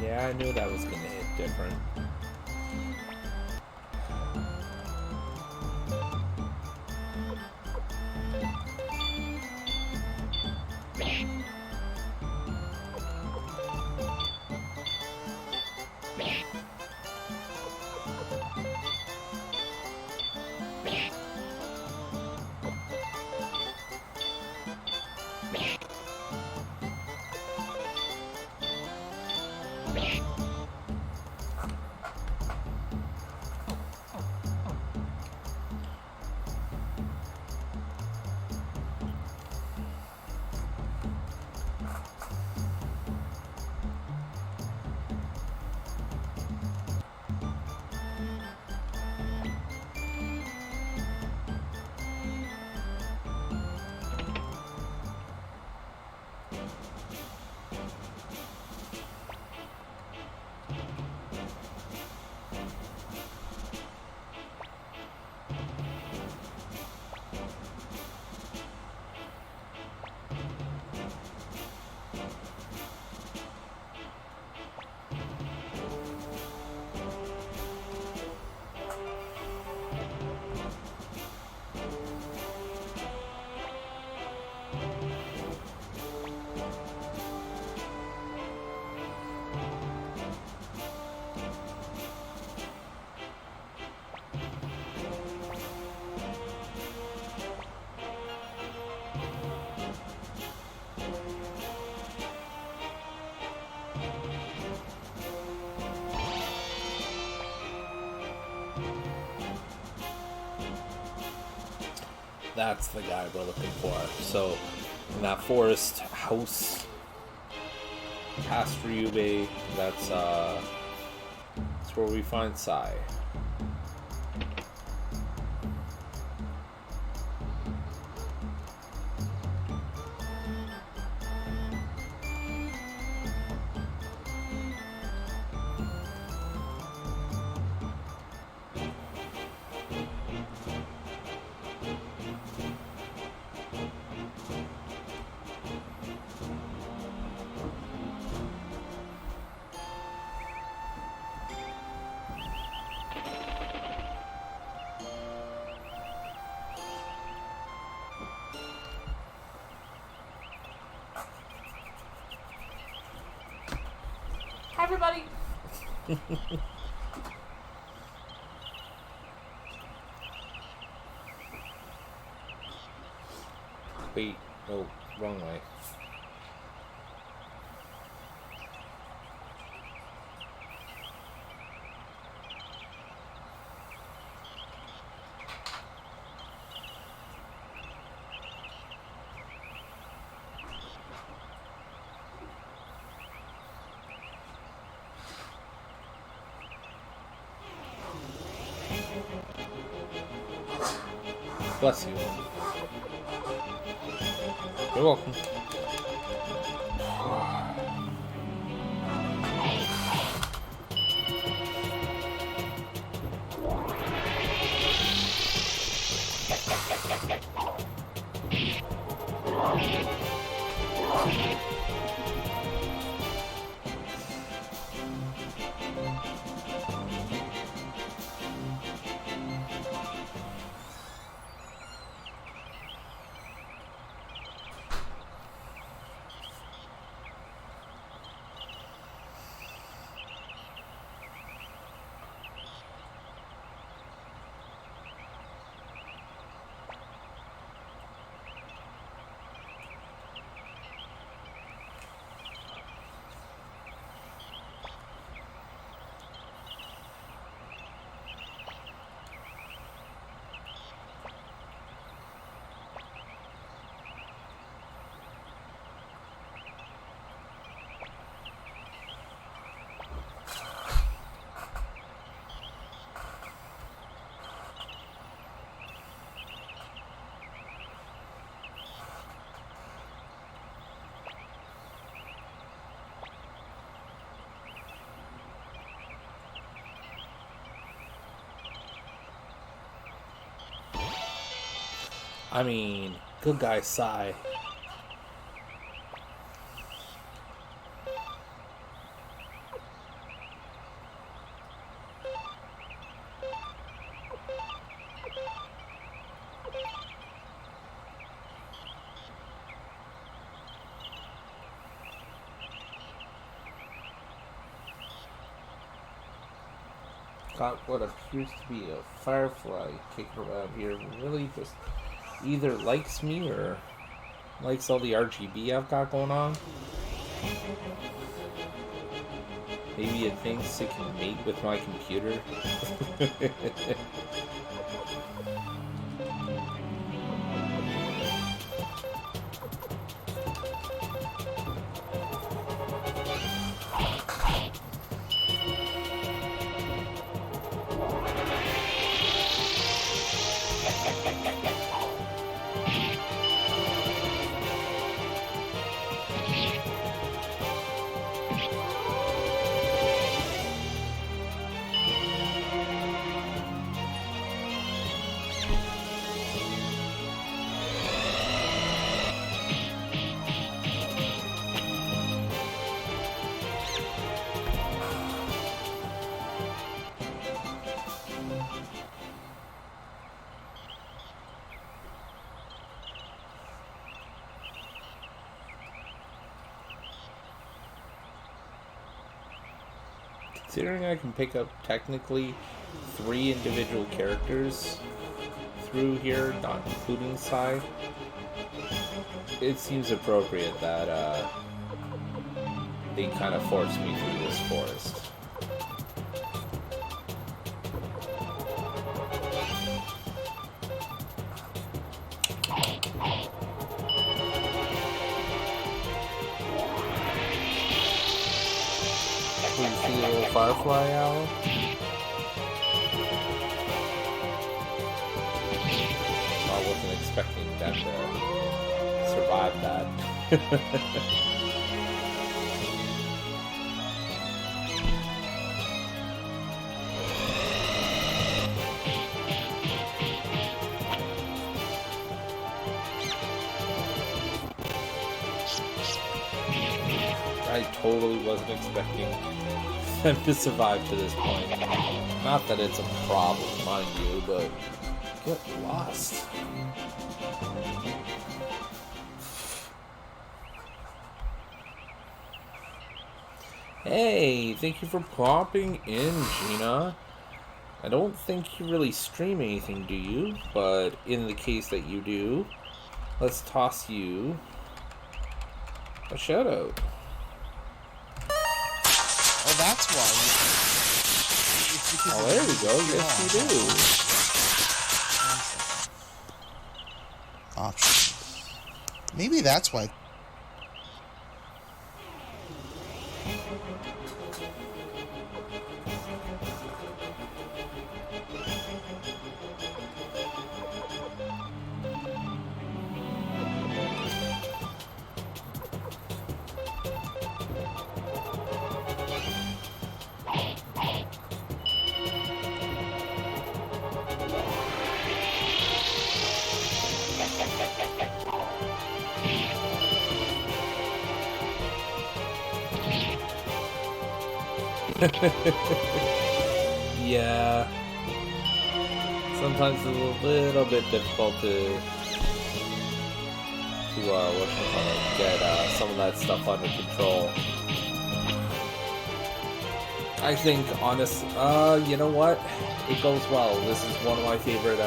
Yeah, I knew that was gonna hit different. That's the guy we're looking for. So, in that forest house, past Ryubei, that's where we find Sai. everybody. Wait, no, wrong way. Bless you. You're welcome. I mean, good guy sigh. Got what appears to be a firefly kicking around here. Really just either likes me or likes all the RGB I've got going on. Maybe it thinks it can mate with my computer. Considering I can pick up technically 3 individual characters through here, not including Sai, it seems appropriate that they kind of force me through this forest. Firefly owl. I wasn't expecting them to survive that. I totally wasn't expecting them to survive to this point. Not that it's a problem, mind you, but get lost. Hey, thank you for popping in, Gina. I don't think you really stream anything, do you? But in the case that you do, let's toss you a shout out. Oh, that's why. Oh, there we go. Yes, you do. Options. Maybe that's why. Yeah. Sometimes it's a little bit difficult to get some of that stuff under control. I think, you know what? It goes well. This is one of my favorite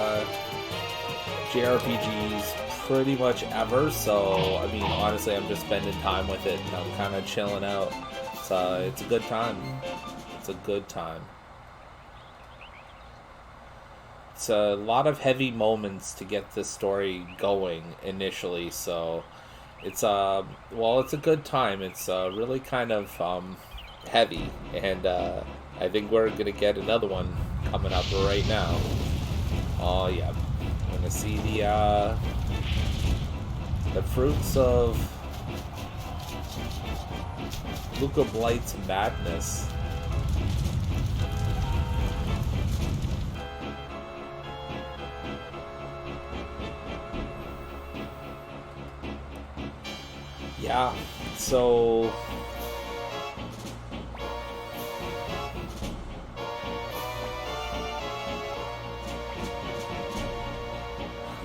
JRPGs pretty much ever, so, I mean, honestly, I'm just spending time with it, and I'm kind of chilling out. So, it's a good time. It's a good time. It's a lot of heavy moments to get this story going initially, so it's it's a good time. It's really kind of heavy, and I think we're gonna get another one coming up right now. Oh yeah, I'm gonna see the fruits of Luca Blight's madness. Yeah, so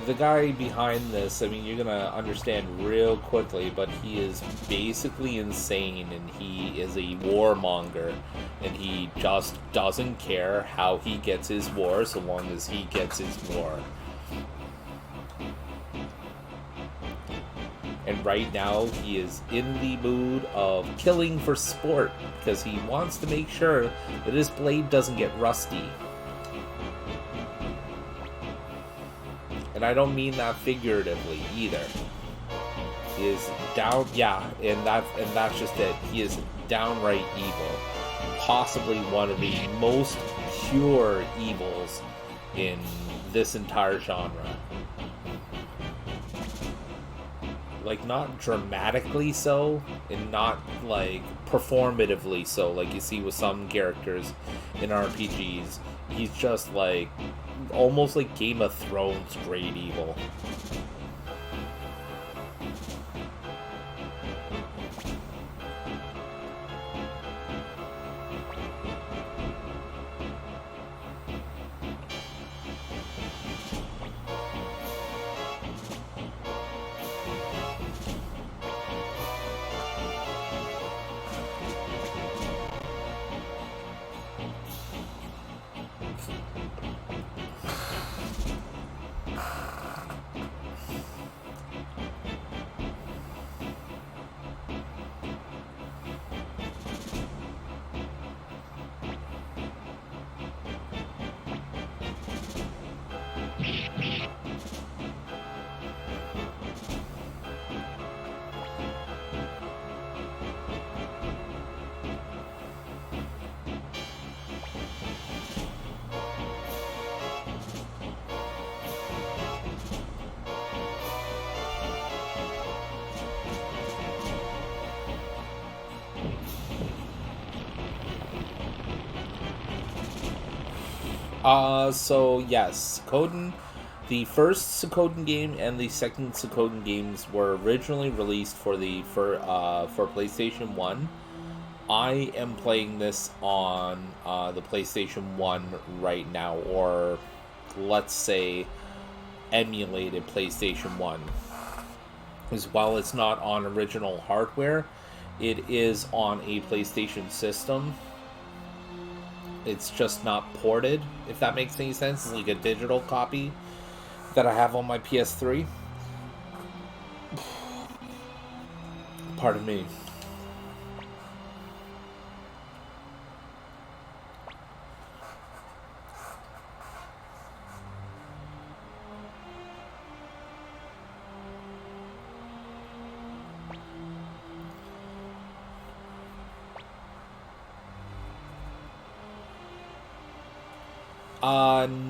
the guy behind this, I mean, you're gonna understand real quickly, but he is basically insane, and he is a warmonger, and he just doesn't care how he gets his war so long as he gets his war. And right now, he is in the mood of killing for sport, because he wants to make sure that his blade doesn't get rusty. And I don't mean that figuratively either. He is down, yeah, and that's just it. He is downright evil. Possibly one of the most pure evils in this entire genre. Like, not dramatically so, and not, like, performatively so, like you see with some characters in RPGs. He's just, like, almost like Game of Thrones grade evil. So yes, Suikoden, the first Suikoden game and the second Suikoden games were originally released for PlayStation 1. I am playing this on the PlayStation 1 right now, or let's say emulated PlayStation 1. As while it's not on original hardware, it is on a PlayStation system. It's just not ported, if that makes any sense. It's like a digital copy that I have on my PS3. Pardon me.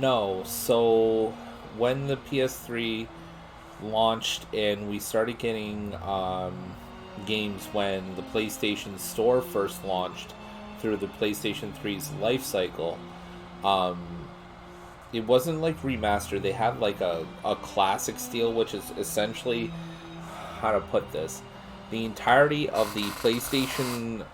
No. So, when the PS3 launched and we started getting games when the PlayStation Store first launched through the PlayStation 3's life cycle, it wasn't like remastered. They had like a classic steal, which is essentially, how to put this, the entirety of the PlayStation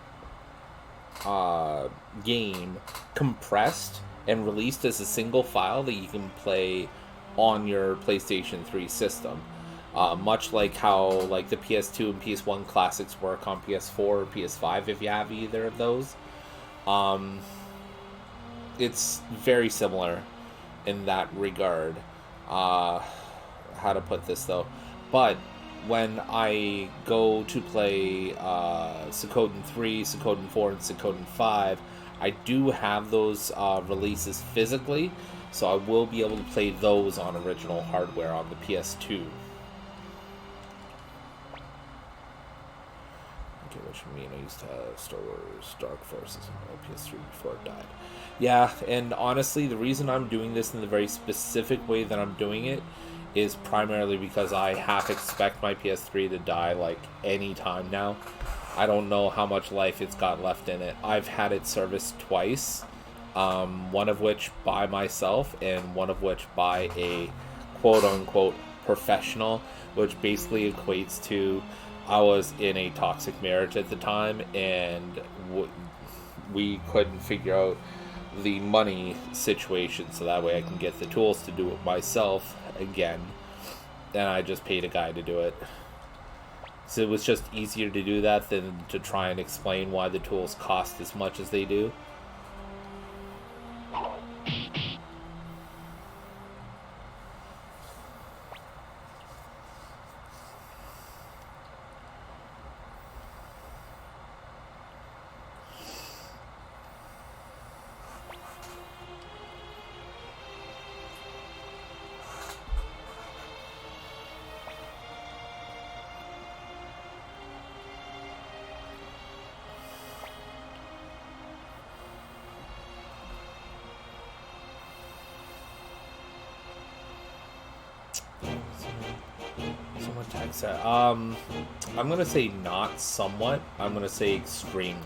game compressed and released as a single file that you can play on your PlayStation 3 system. Much like how like the PS2 and PS1 classics work on PS4 or PS5 if you have either of those. It's very similar in that regard. How to put this though? But when I go to play Suikoden 3, Suikoden 4, and Suikoden 5, I do have those releases physically, so I will be able to play those on original hardware on the PS2. Okay, what you mean? I used to have Star Wars Dark Forces on my PS3 before it died. Yeah, and honestly, the reason I'm doing this in the very specific way that I'm doing it is primarily because I half expect my PS3 to die like any time now. I don't know how much life it's got left in it. I've had it serviced twice, one of which by myself and one of which by a quote-unquote professional, which basically equates to I was in a toxic marriage at the time and we couldn't figure out the money situation, so that way I can get the tools to do it myself again. Then I just paid a guy to do it. So it was just easier to do that than to try and explain why the tools cost as much as they do. I'm gonna say not somewhat. I'm gonna say extremely.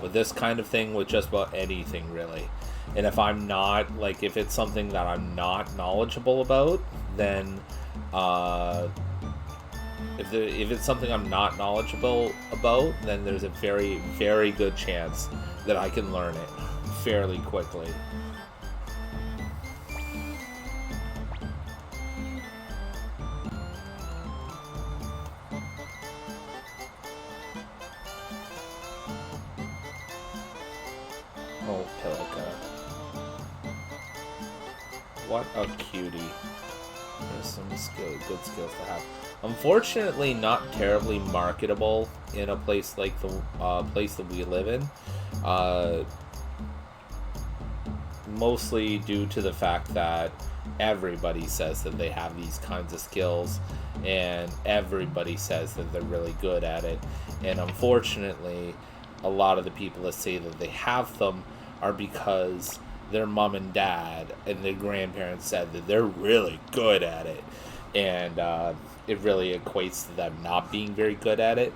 With this kind of thing, with just about anything really. And if I'm not, like, if it's something that I'm not knowledgeable about, then if it's something I'm not knowledgeable about, then there's a very, very good chance that I can learn it fairly quickly. Oh, Pelica. What a cutie. There's some good skills to have. Unfortunately, not terribly marketable in a place like the place that we live in. Mostly due to the fact that everybody says that they have these kinds of skills, and everybody says that they're really good at it. And unfortunately, a lot of the people that say that they have them are because their mom and dad and their grandparents said that they're really good at it, and it really equates to them not being very good at it.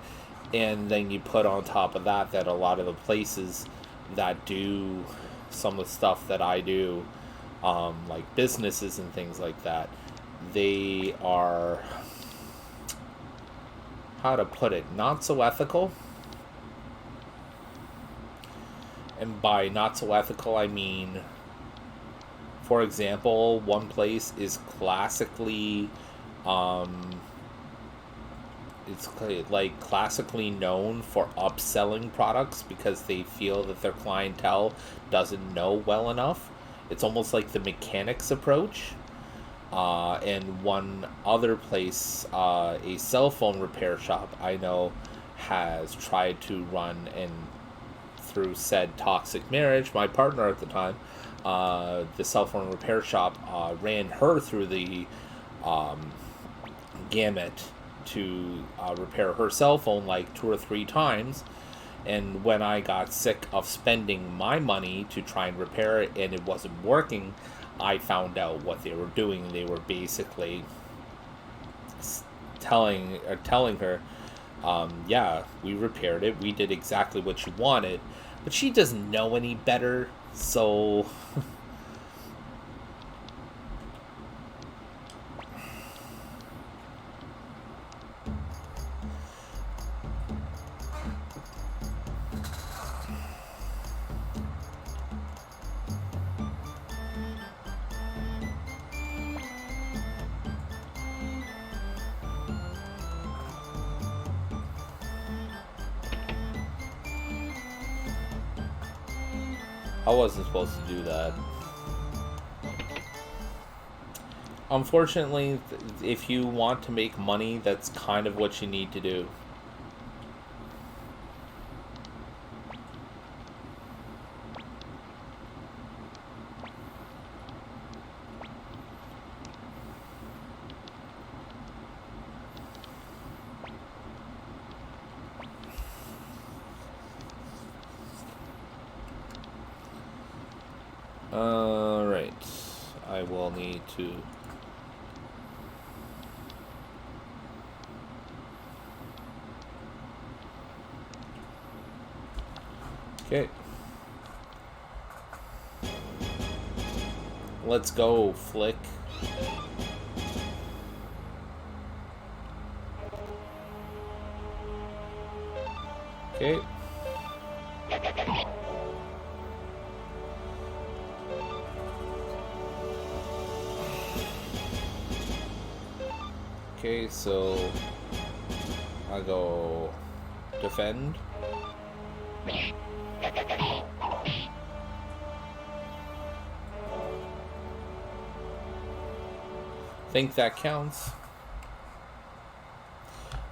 And then you put on top of that a lot of the places that do some of the stuff that I do, like businesses and things like that, they are, how to put it, not so ethical. And by not so ethical, I mean, for example, one place is classically it's like classically known for upselling products because they feel that their clientele doesn't know well enough. It's almost like the mechanics approach. And one other place, a cell phone repair shop I know has tried to run, and through said toxic marriage, my partner at the time, the cell phone repair shop ran her through the gamut to repair her cell phone like 2 or 3 times. And when I got sick of spending my money to try and repair it and it wasn't working, I found out what they were doing. They were basically telling her, yeah, we repaired it. We did exactly what you wanted. But she doesn't know any better, so... I wasn't supposed to do that. Unfortunately, if you want to make money, that's kind of what you need to do. Alright. I will need to... Okay. Let's go, Flick. Okay. Okay, so I go defend. Think that counts.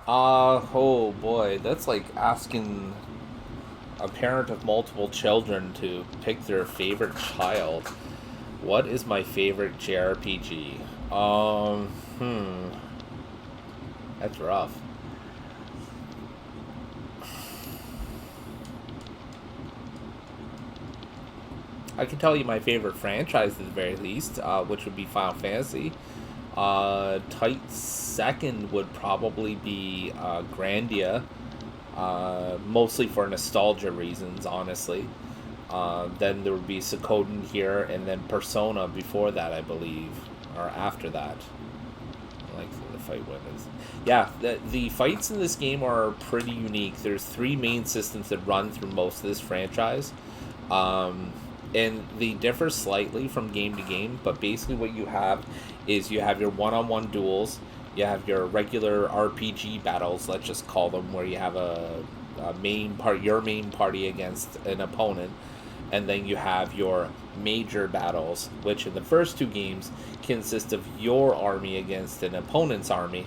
Oh boy, that's like asking a parent of multiple children to pick their favorite child. What is my favorite JRPG? That's rough. I can tell you my favorite franchise at the very least, which would be Final Fantasy. Tight second would probably be Grandia, mostly for nostalgia reasons, honestly. Then there would be Suikoden here, and then Persona before that, I believe, or after that. Like the fight weapons. Yeah, the fights in this game are pretty unique. There's 3 main systems that run through most of this franchise. And they differ slightly from game to game, but basically what you have is you have your one-on-one duels, you have your regular RPG battles, let's just call them, where you have your main party against an opponent, and then you have your major battles, which in the first 2 games consist of your army against an opponent's army.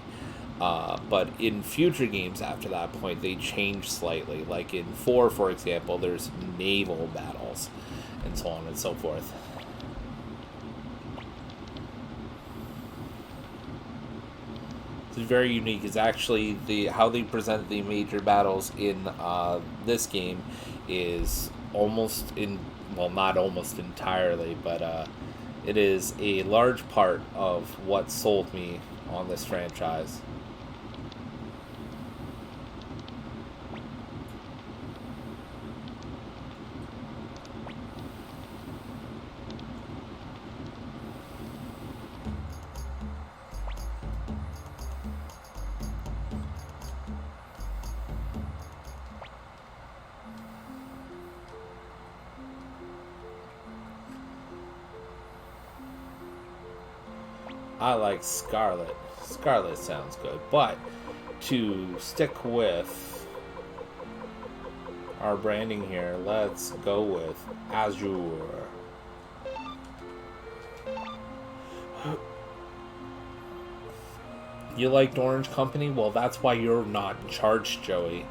But in future games after that point, they change slightly. Like in 4, for example, there's naval battles, and so on and so forth. It's very unique. It's actually how they present the major battles in this game is not almost entirely, but it is a large part of what sold me on this franchise. I like Scarlet. Scarlet sounds good, but to stick with our branding here, let's go with Azure. You liked Orange Company? Well, that's why you're not in charge, Joey.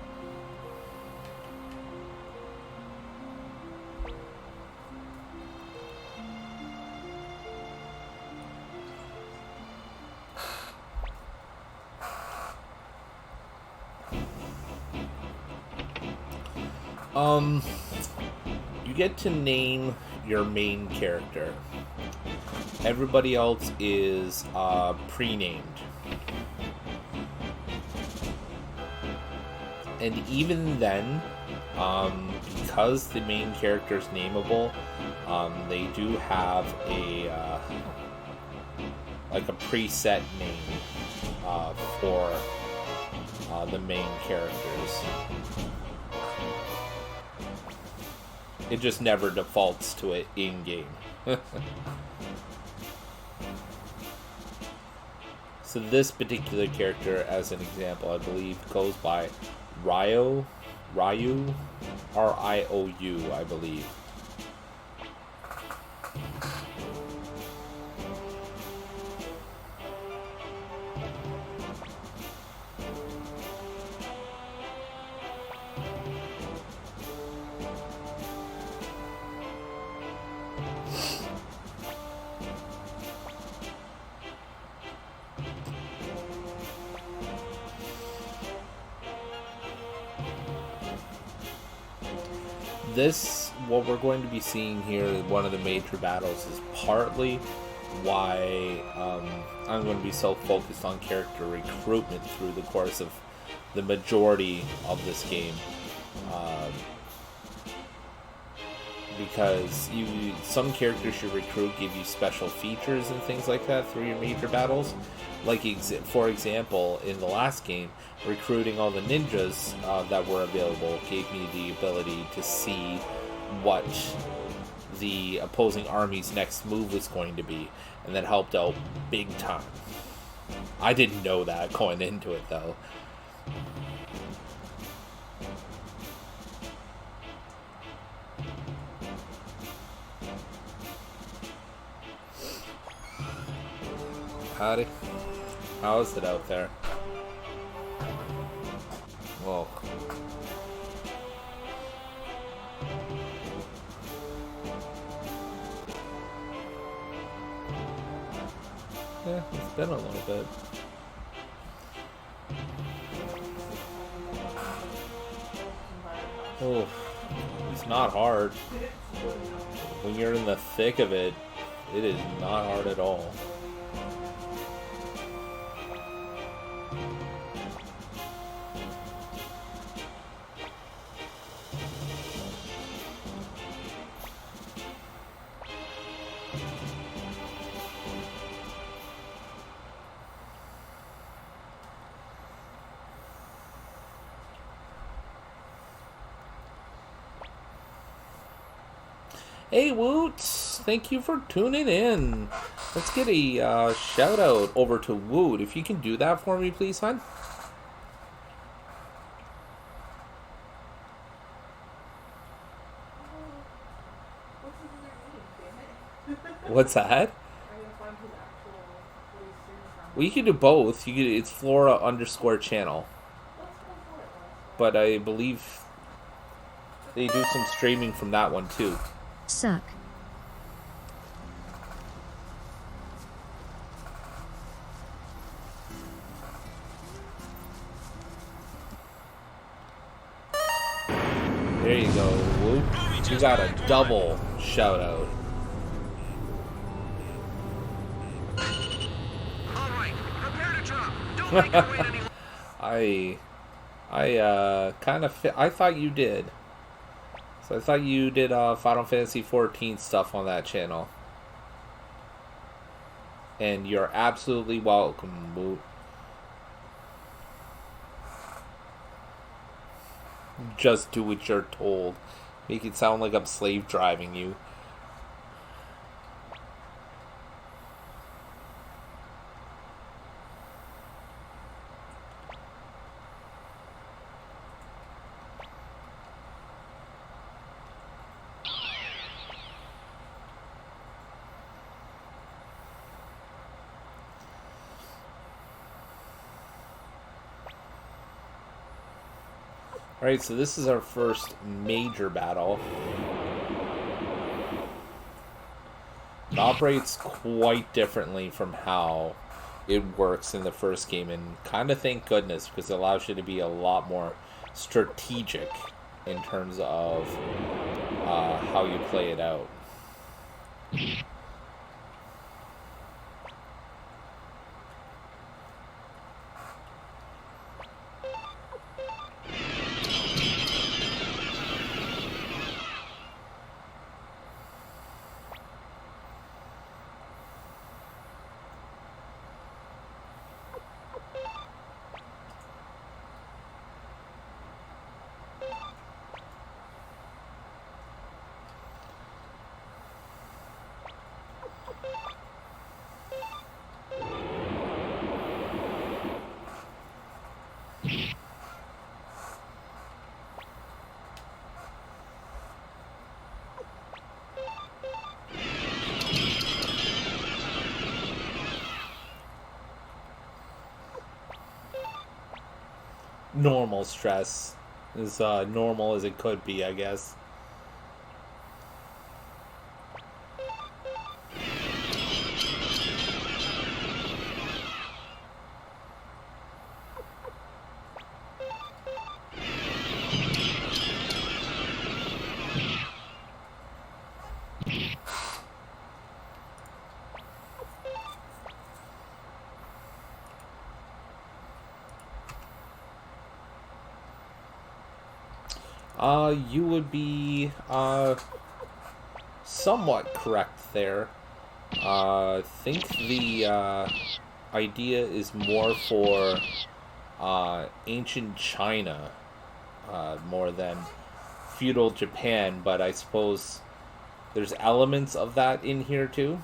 You get to name your main character. Everybody else is pre-named. And even then, because the main character is nameable, they do have a like a preset name for the main characters. It just never defaults to it in-game. So this particular character, as an example, I believe goes by Ryu, R-I-O-U, I believe. This, what we're going to be seeing here, one of the major battles, is partly why I'm going to be so focused on character recruitment through the course of the majority of this game. Because some characters you recruit give you special features and things like that through your major battles. Like, for example, in the last game, recruiting all the ninjas that were available gave me the ability to see what the opposing army's next move was going to be, and that helped out big time. I didn't know that going into it, though. Howdy. How is it out there? Whoa. Yeah, it's been a little bit. Oh, it's not hard. When you're in the thick of it, it is not hard at all. Hey Woots, thank you for tuning in. Let's get a shout out over to Woot. If you can do that for me, please, hon. What's that? Well, you can do both. It's Flora_channel. But I believe they do some streaming from that one too. Suck. There you go, Whoop. You got a double shout out. Alright, prepare to drop. Don't make it wait any I kind of I thought you did. So I thought you did Final Fantasy XIV stuff on that channel. And you're absolutely welcome, Whoop. Just do what you're told. Make it sound like I'm slave driving you. Alright, so this is our first major battle. It operates quite differently from how it works in the first game, and kind of thank goodness, because it allows you to be a lot more strategic in terms of how you play it out. Normal stress. As normal as it could be, I guess. You would be somewhat correct there. I think the idea is more for ancient China more than feudal Japan, but I suppose there's elements of that in here too.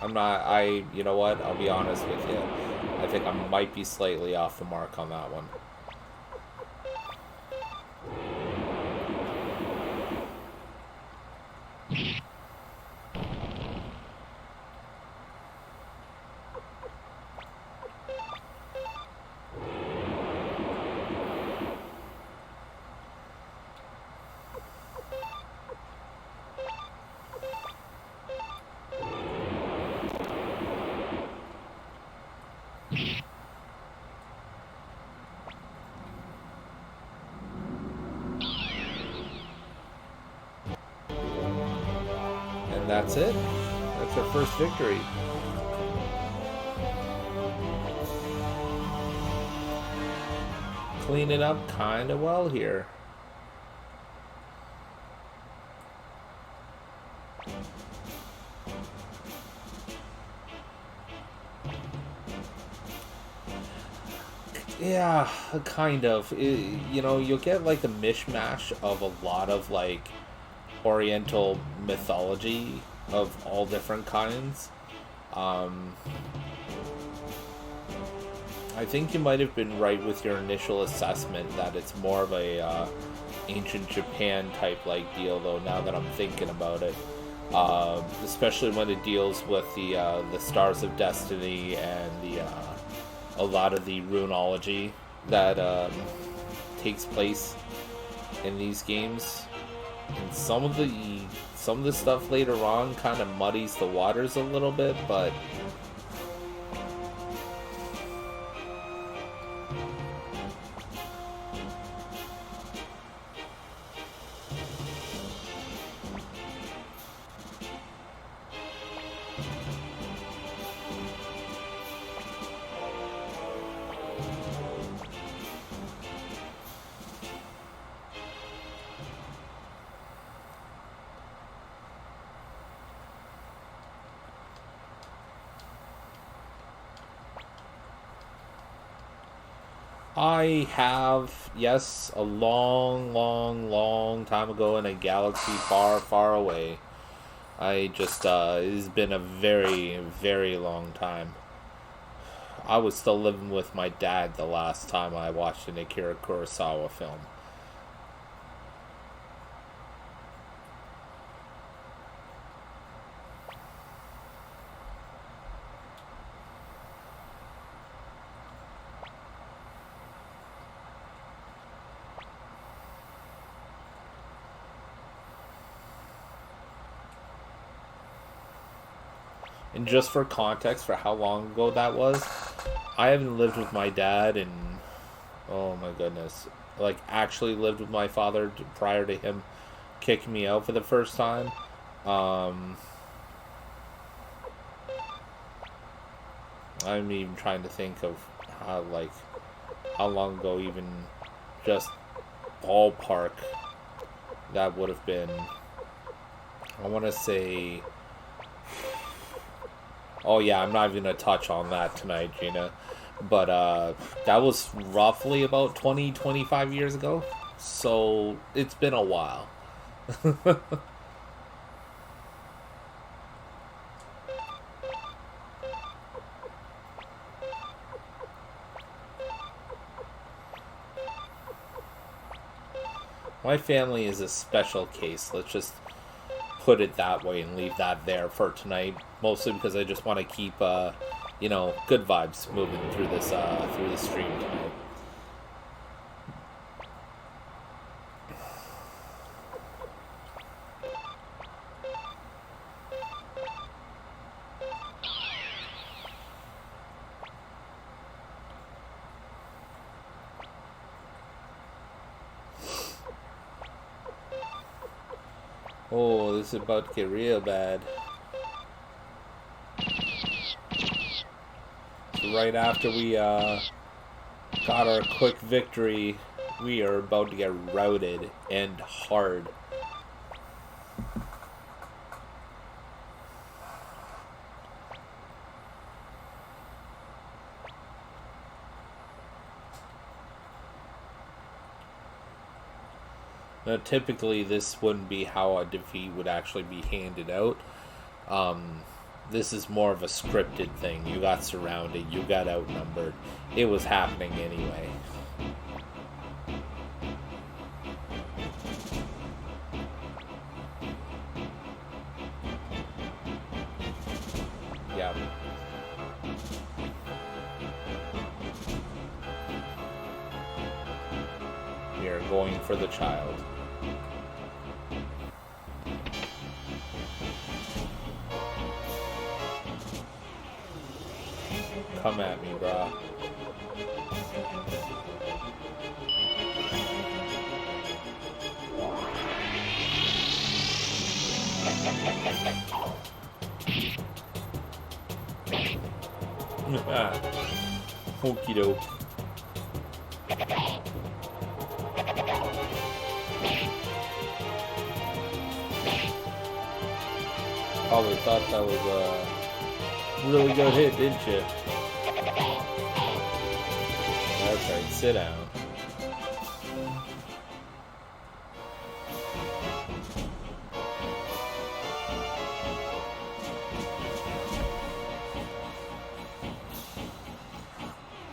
You know what, I'll be honest with you. I think I might be slightly off the mark on that one. That's it. That's our first victory. Clean it up kind of well here. Yeah, kind of. You know, you'll get like a mishmash of a lot of like Oriental mythology of all different kinds. I think you might have been right with your initial assessment that it's more of a ancient Japan type like deal, though, now that I'm thinking about it. Especially when it deals with the Stars of Destiny and a lot of the runology that takes place in these games. And some of the stuff later on kind of muddies the waters a little bit, but I have, yes, a long, long, long time ago in a galaxy far, far away. It has been a very, very long time. I was still living with my dad the last time I watched an Akira Kurosawa film. And just for context for how long ago that was, I haven't lived with my dad in, oh my goodness, like actually lived with my father prior to him kicking me out for the first time. I'm even trying to think of how long ago, even just ballpark, that would have been. I want to say, oh yeah, I'm not even going to touch on that tonight, Gina. But that was roughly about 25 years ago. So it's been a while. My family is a special case. Let's just put it that way and leave that there for tonight. Mostly because I just want to keep, good vibes moving through this stream tonight. Oh, this is about to get real bad. So right after we got our quick victory, we are about to get routed and hard. Now, typically, this wouldn't be how a defeat would actually be handed out. This is more of a scripted thing. You got surrounded. You got outnumbered. It was happening anyway. Yeah. We are going for the child. Come at me, brah. Okie doke. Probably thought that was a really good hit, didn't you? That's right, sit down.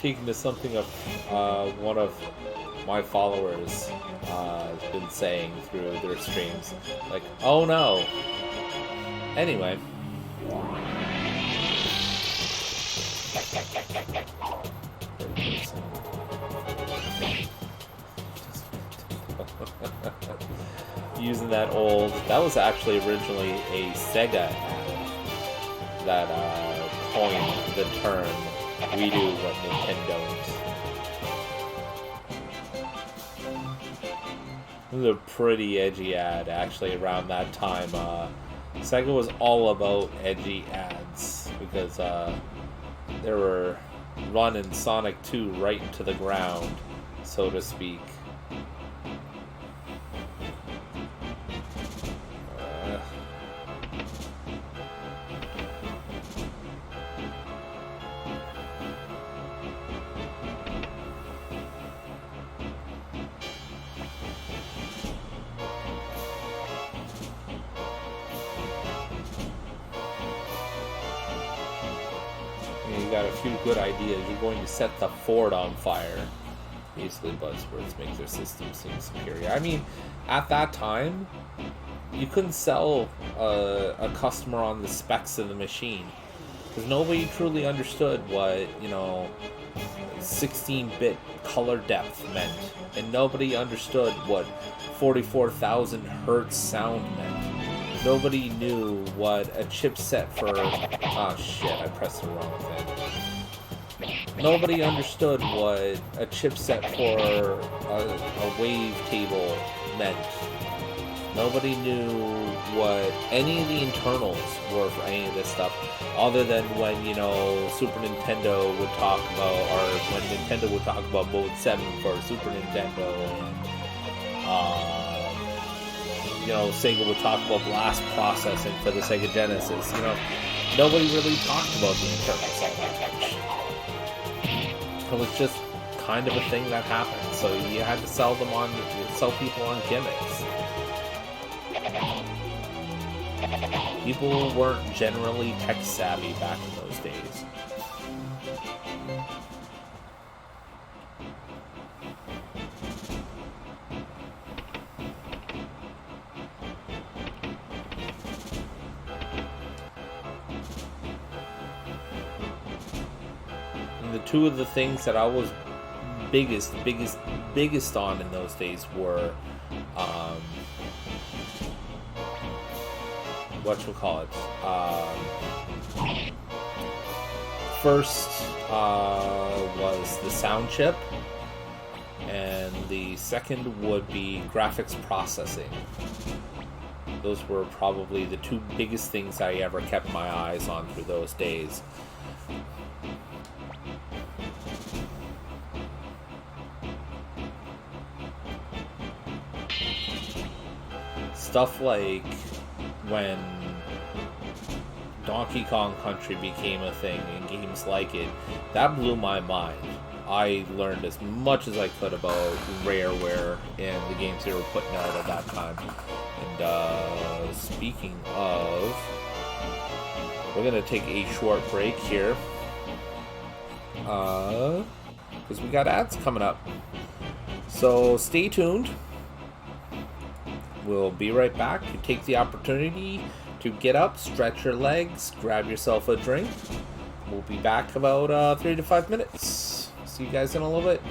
Taking to something of one of my followers has been saying through their streams, like, oh no. Anyway. Using that old, that was actually originally a Sega ad that coined the term, we do what Nintendo don't. It was a pretty edgy ad actually around that time. Sega was all about edgy ads because they were running Sonic 2 right into the ground, so to speak. Good ideas. You're going to set the fort on fire. Basically, buzzwords make their system seem superior. I mean, at that time, you couldn't sell a customer on the specs of the machine because nobody truly understood what 16-bit color depth meant, and nobody understood what 44,000 hertz sound meant. nobody knew what a chipset for... Oh shit, I pressed the wrong thing. Nobody understood what a chipset for a wave table meant. Nobody knew what any of the internals were for any of this stuff, other than when, you know, Super Nintendo would talk about, or when Nintendo would talk about Mode 7 for Super Nintendo, and, you know, Sega would talk about blast processing for the Sega Genesis. You know, nobody really talked about the internals all that much. It was just kind of a thing that happened, so you had to sell people on gimmicks. People weren't generally tech savvy back in those days. And the two of the things that I was biggest on in those days were whatchamacallit. First was the sound chip, and the second would be graphics processing. Those were probably the two biggest things I ever kept my eyes on through those days. Stuff like when Donkey Kong Country became a thing and games like it, that blew my mind. I learned as much as I could about Rareware and the games they were putting out at that time. And speaking of, we're going to take a short break here because we got ads coming up. So stay tuned. We'll be right back. You take the opportunity to get up, stretch your legs, grab yourself a drink. We'll be back about 3 to 5 minutes. See you guys in a little bit.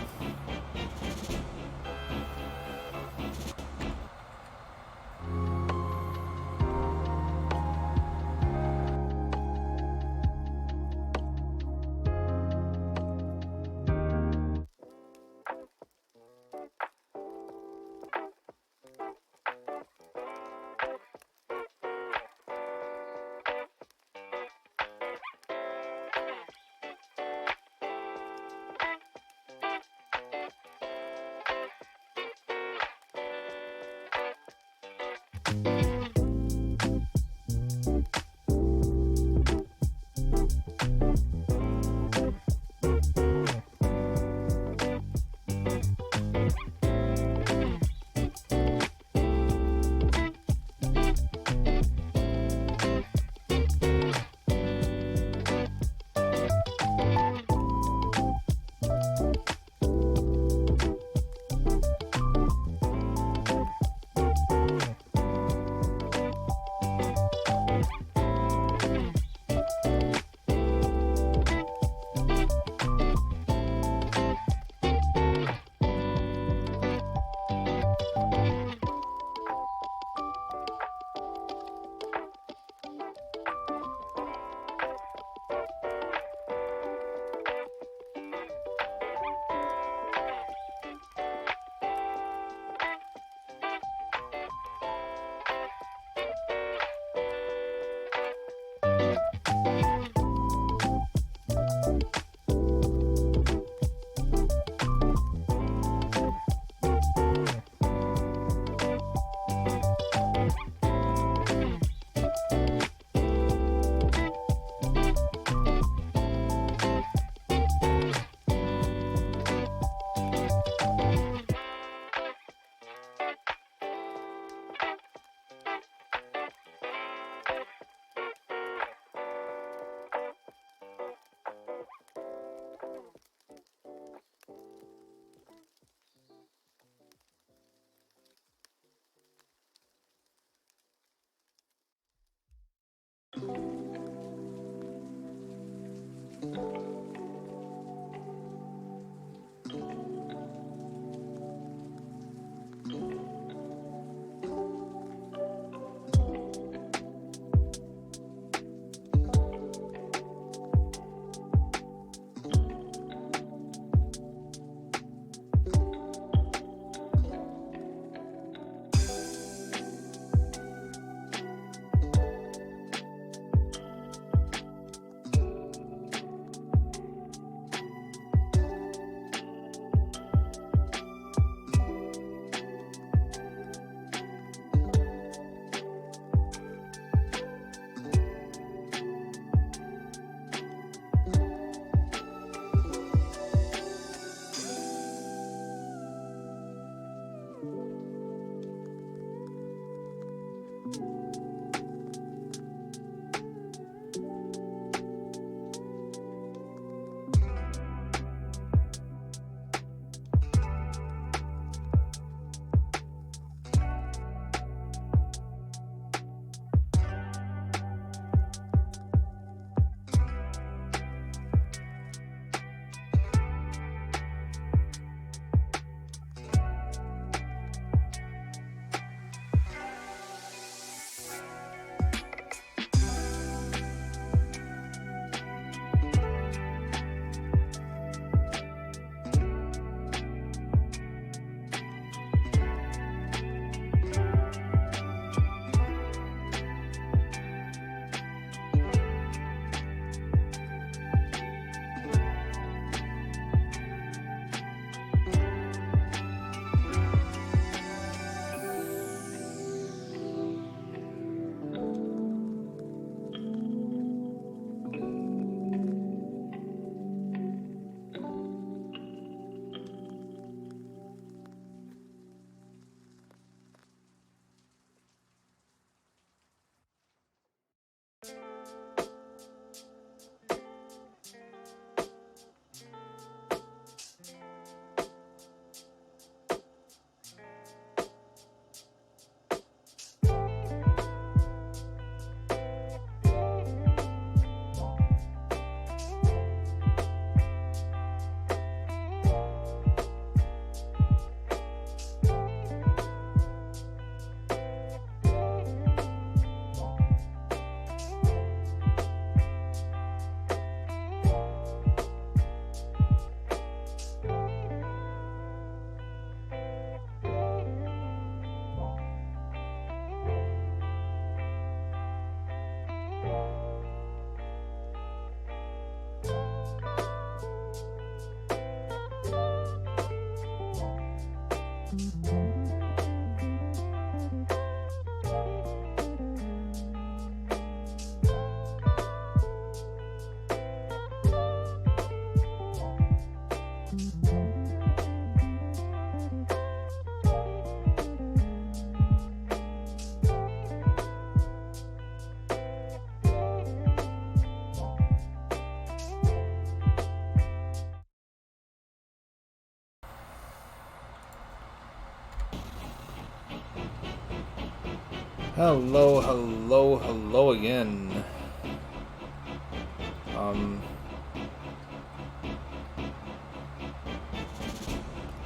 Hello, hello, hello again.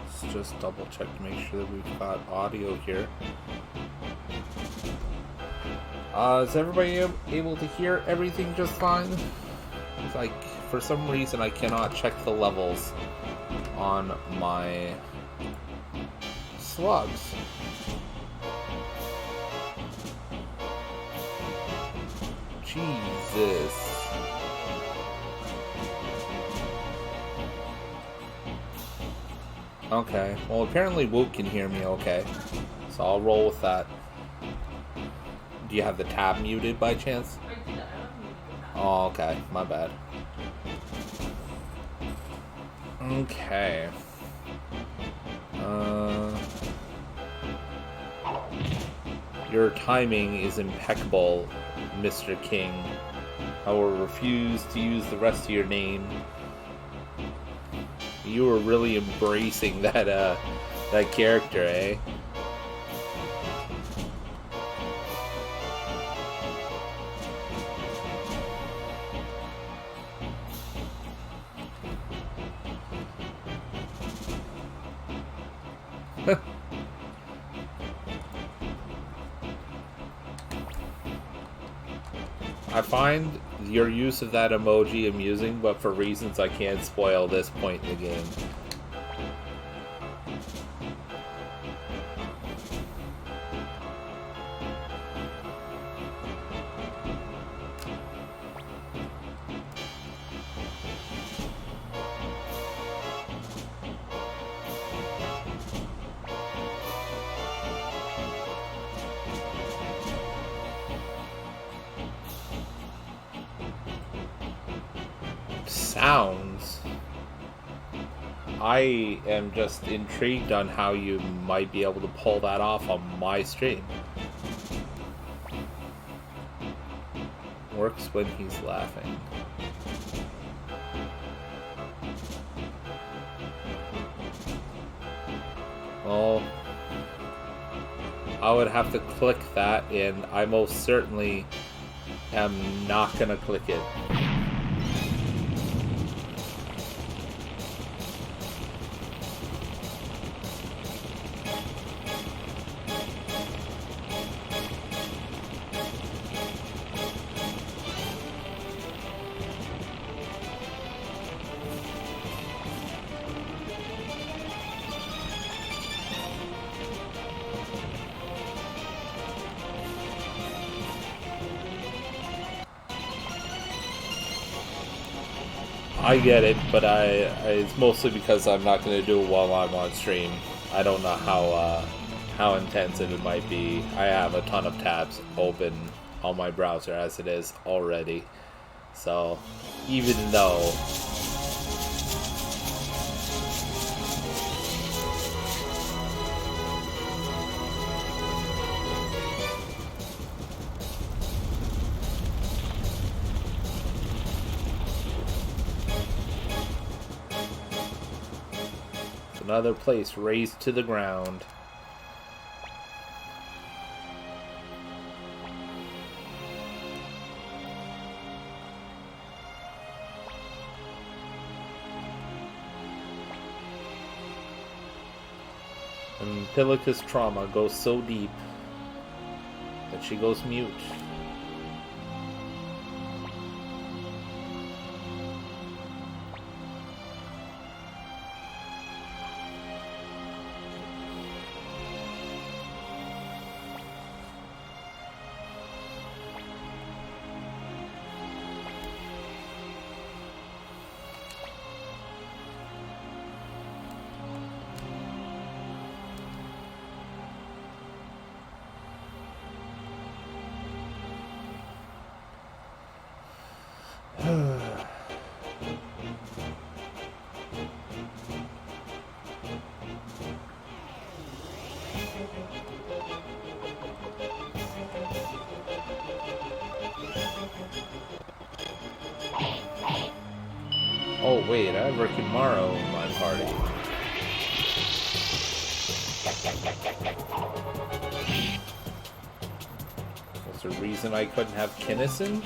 Let's just double check to make sure that we've got audio here. Is everybody able to hear everything just fine? Like, for some reason I cannot check the levels on my slugs. Jesus. Okay, well apparently Woke can hear me okay, so I'll roll with that. Do you have the tab muted by chance? Oh, okay, my bad. Okay. Your timing is impeccable, Mr. King. I will refuse to use the rest of your name. You were really embracing that character, eh? I find your use of that emoji amusing, but for reasons I can't spoil this point in the game. Sounds. I am just intrigued on how you might be able to pull that off on my stream. Works when he's laughing. Well, I would have to click that, and I most certainly am not gonna click it. I get it, but it's mostly because I'm not going to do it while I'm on stream. I don't know how intensive it might be. I have a ton of tabs open on my browser as it is already. So, even though... Another place razed to the ground. Umbilicus trauma goes so deep that she goes mute. Oh wait, I have Rikimaru in my party. Was there a reason I couldn't have Kinnison?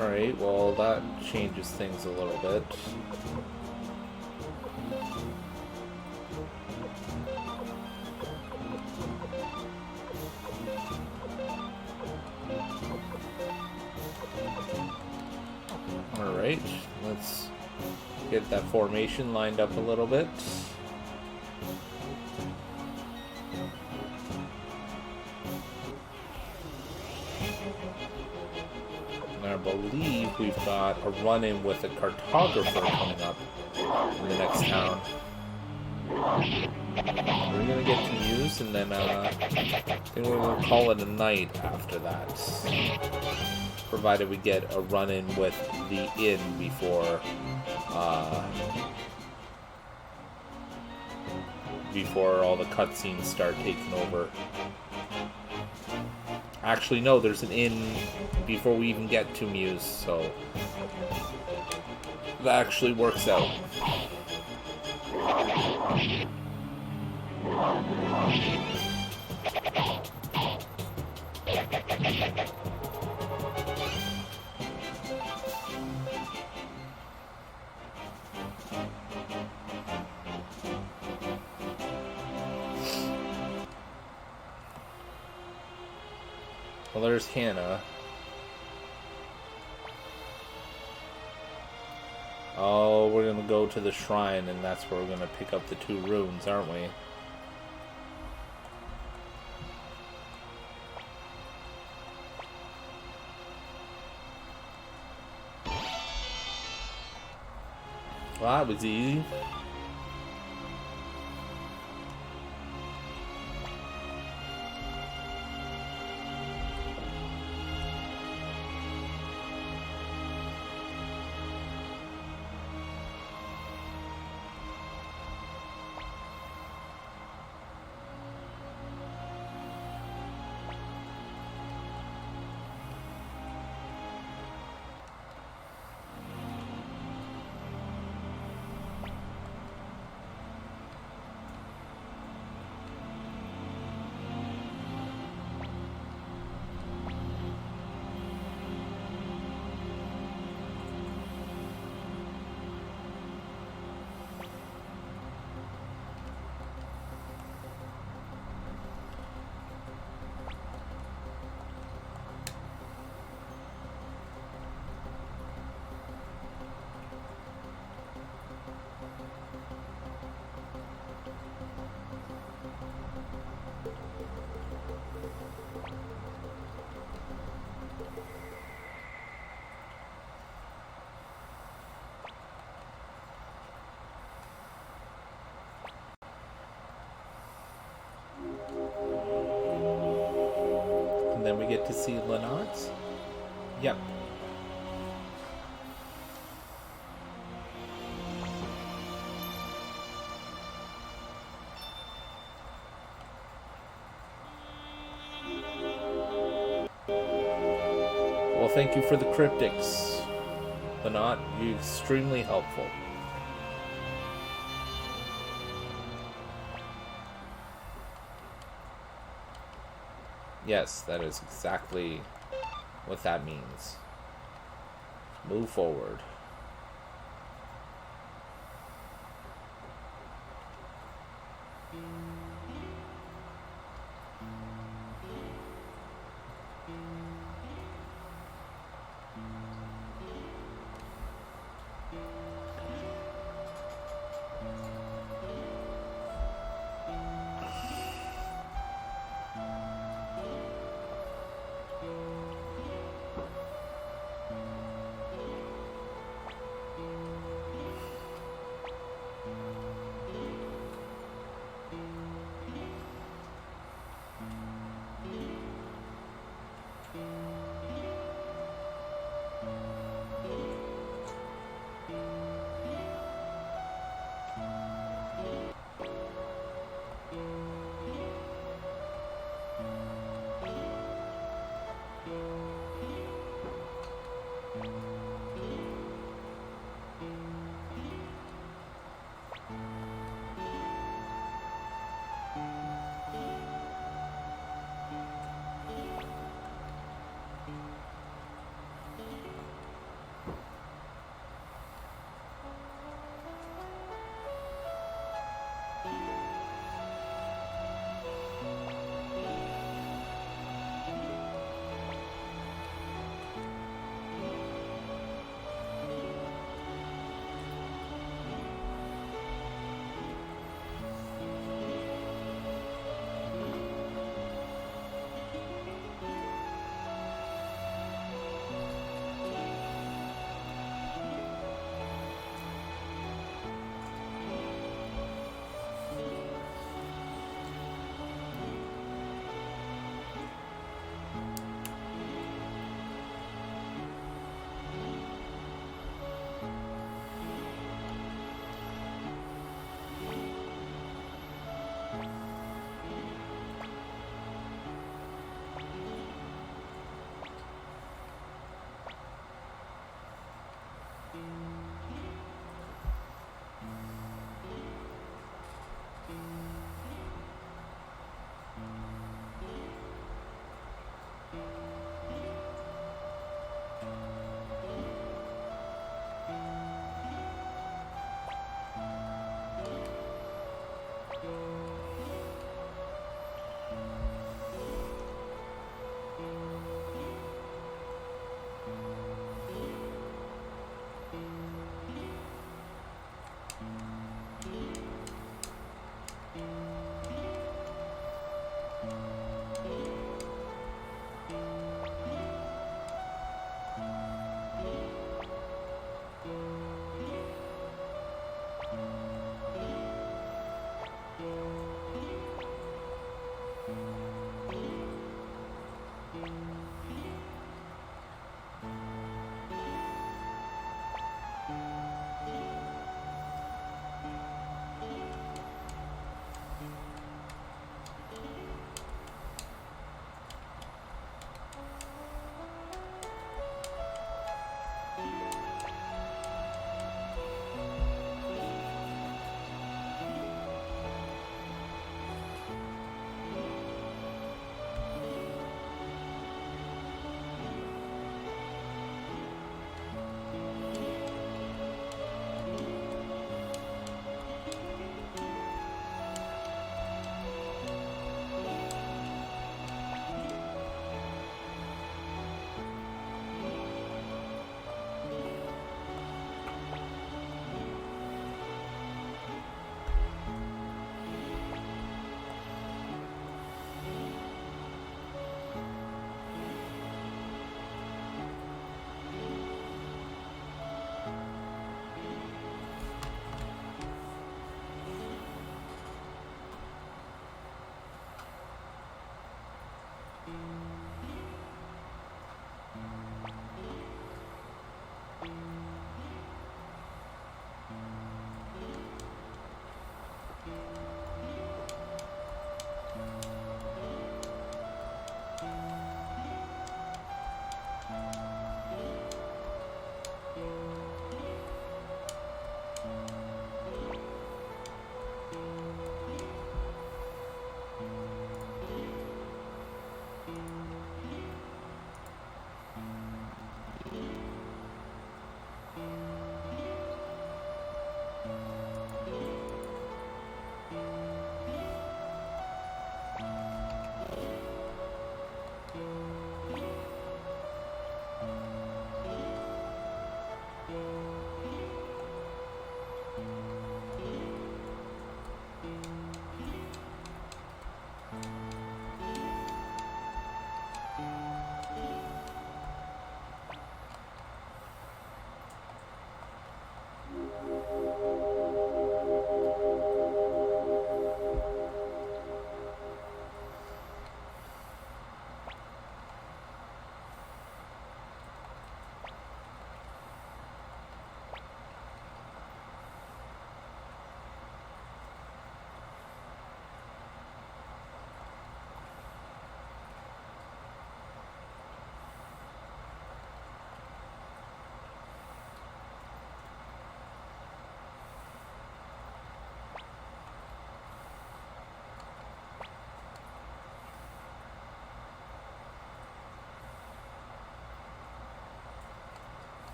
Alright, well that changes things a little bit. Alright, let's get that formation lined up a little bit. And I believe we've got a run-in with a cartographer coming up in the next town. We're gonna get to Muse, and then I think we're gonna call it a night after that. Provided we get a run-in with the inn before all the cutscenes start taking over. Actually, no, there's an inn before we even get to Muse, so that actually works out. Well, there's Hannah. Oh, we're gonna go to the shrine, and that's where we're gonna pick up the 2 runes, aren't we? Well, that was easy. And then we get to see Lynott? Yep. Well, thank you for the cryptics, Lynott. You're extremely helpful. Yes, that is exactly what that means. Move forward.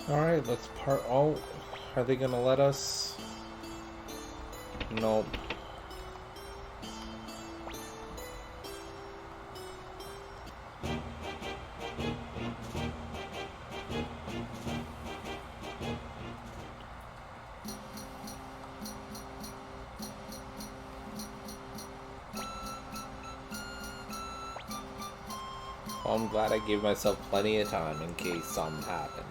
Alright, let's part. Oh, are they gonna let us? Nope. Well, I'm glad I gave myself plenty of time in case something happened.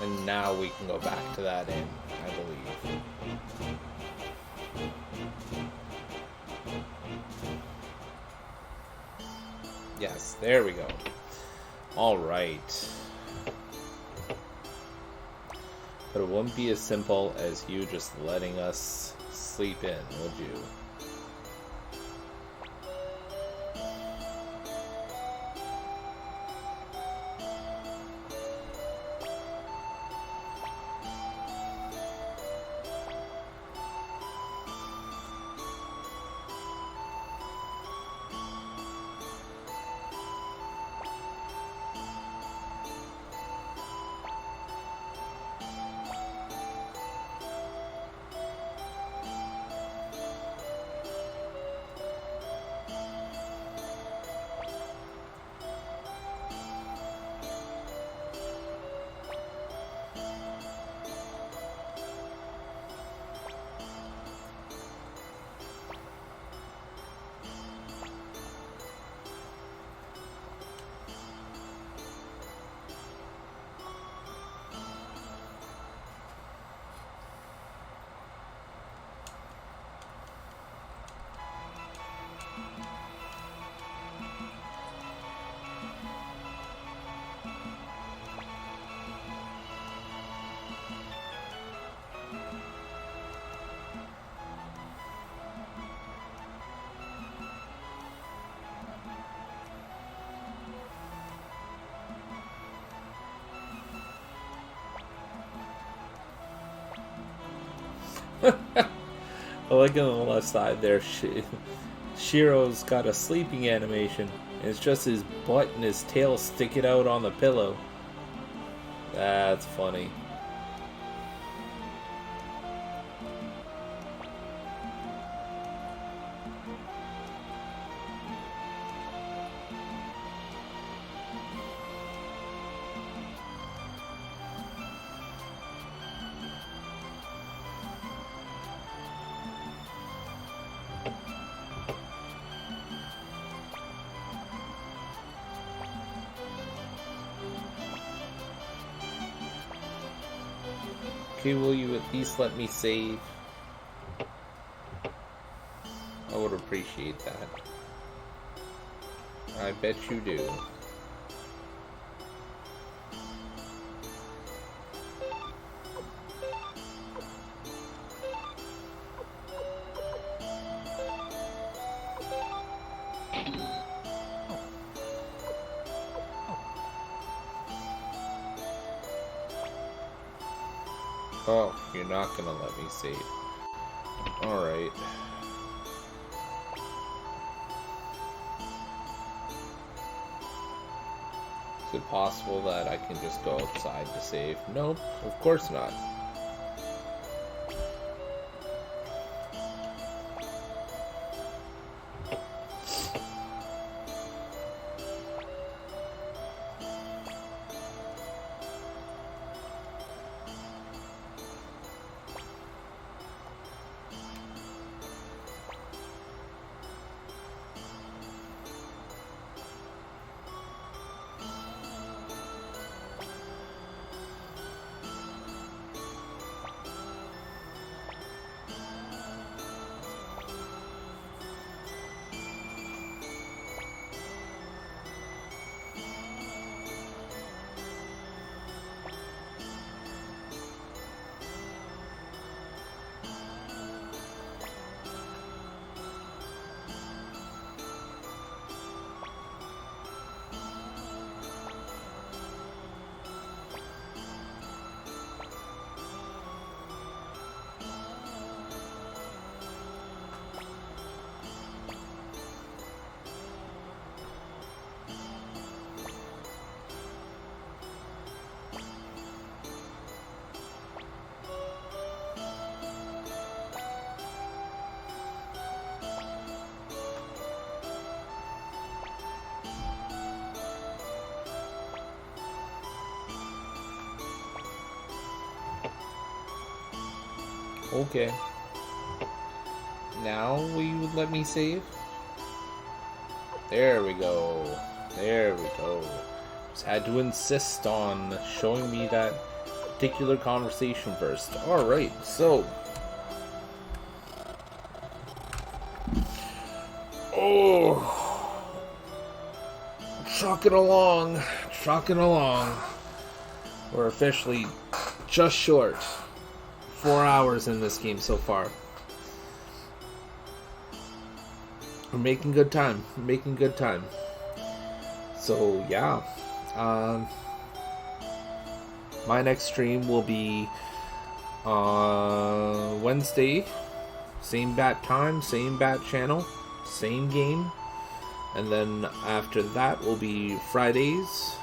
And now we can go back to that inn, I believe. Yes, there we go. Alright. But it wouldn't be as simple as you just letting us sleep in, would you? I like on the left side there, Shiro's got a sleeping animation. And it's just his butt and his tail sticking out on the pillow. That's funny. Okay, will you at least let me save? I would appreciate that. I bet you do. Oh, you're not gonna let me save. Alright. Is it possible that I can just go outside to save? Nope, of course not. Okay. Now will you let me save? There we go. There we go. Just had to insist on showing me that particular conversation first. Alright, so. Oh. Trucking along. Trucking along. We're officially just short. 4 hours in this game so far. We're making good time. We're making good time. So, yeah. My next stream will be Wednesday. Same bat time, same bat channel, same game. And then after that will be Fridays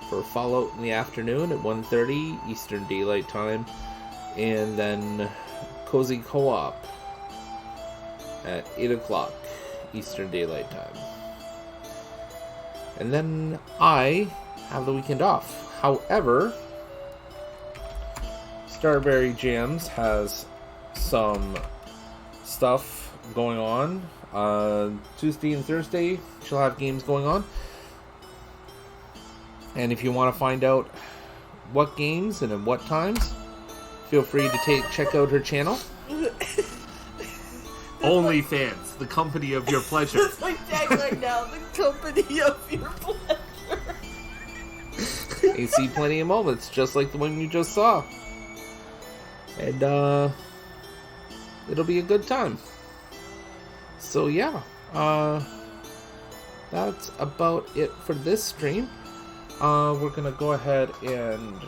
for Fallout in the afternoon at 1:30 Eastern Daylight Time. And then Cozy Co-op at 8 o'clock Eastern Daylight Time. And then I have the weekend off. However, Starberry Jams has some stuff going on. Tuesday and Thursday, she'll have games going on. And if you want to find out what games and at what times, feel free to check out her channel. OnlyFans, the company of your pleasure. That's my tag right now, the company of your pleasure. You see plenty of moments, just like the one you just saw. And, it'll be a good time. So, yeah. That's about it for this stream. We're gonna go ahead and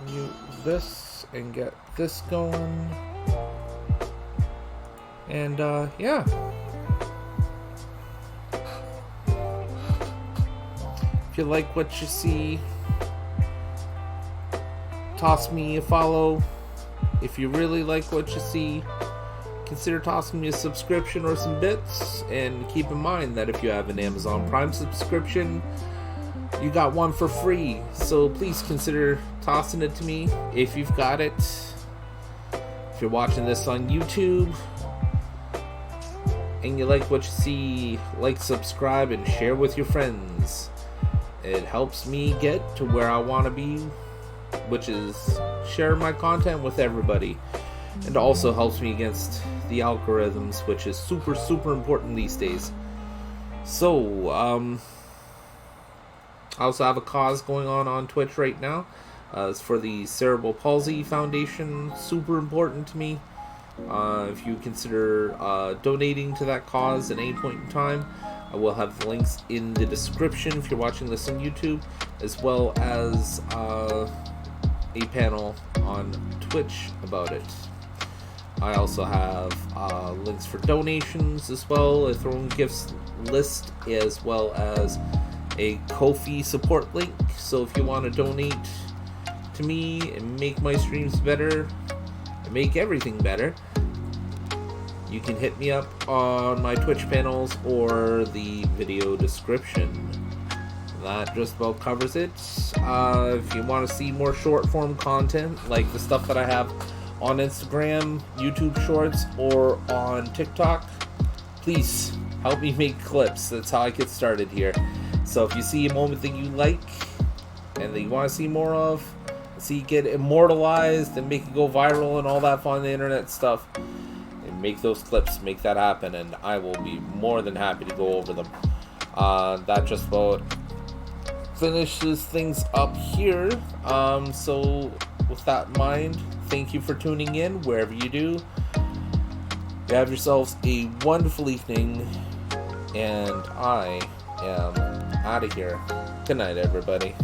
mute this and get this going. And, yeah. If you like what you see, toss me a follow. If you really like what you see, consider tossing me a subscription or some bits. And keep in mind that if you have an Amazon Prime subscription, you got one for free. So please consider tossing it to me if you've got it. If you're watching this on YouTube and you like what you see, like, subscribe, and share with your friends. It helps me get to where I want to be, which is share my content with everybody. And also helps me against the algorithms, which is super, super important these days. So, I also have a cause going on Twitch right now. It's for the Cerebral Palsy Foundation. Super important to me. If you consider donating to that cause at any point in time, I will have the links in the description if you're watching this on YouTube, as well as a panel on Twitch about it. I also have links for donations as well, a throwing gifts list, as well as a Ko-fi support link. So if you want to donate to me and make my streams better, and make everything better, you can hit me up on my Twitch panels or the video description. That just about covers it. If you want to see more short form content, like the stuff that I have on Instagram, YouTube Shorts, or on TikTok, please help me make clips. That's how I get started here. So if you see a moment that you like and that you want to see more of, see it get immortalized and make it go viral and all that fun internet stuff, and make those clips, make that happen, and I will be more than happy to go over them. That just about finishes things up here. So with that in mind, thank you for tuning in wherever you do. You have yourselves a wonderful evening, and I am out of here. Good night, everybody.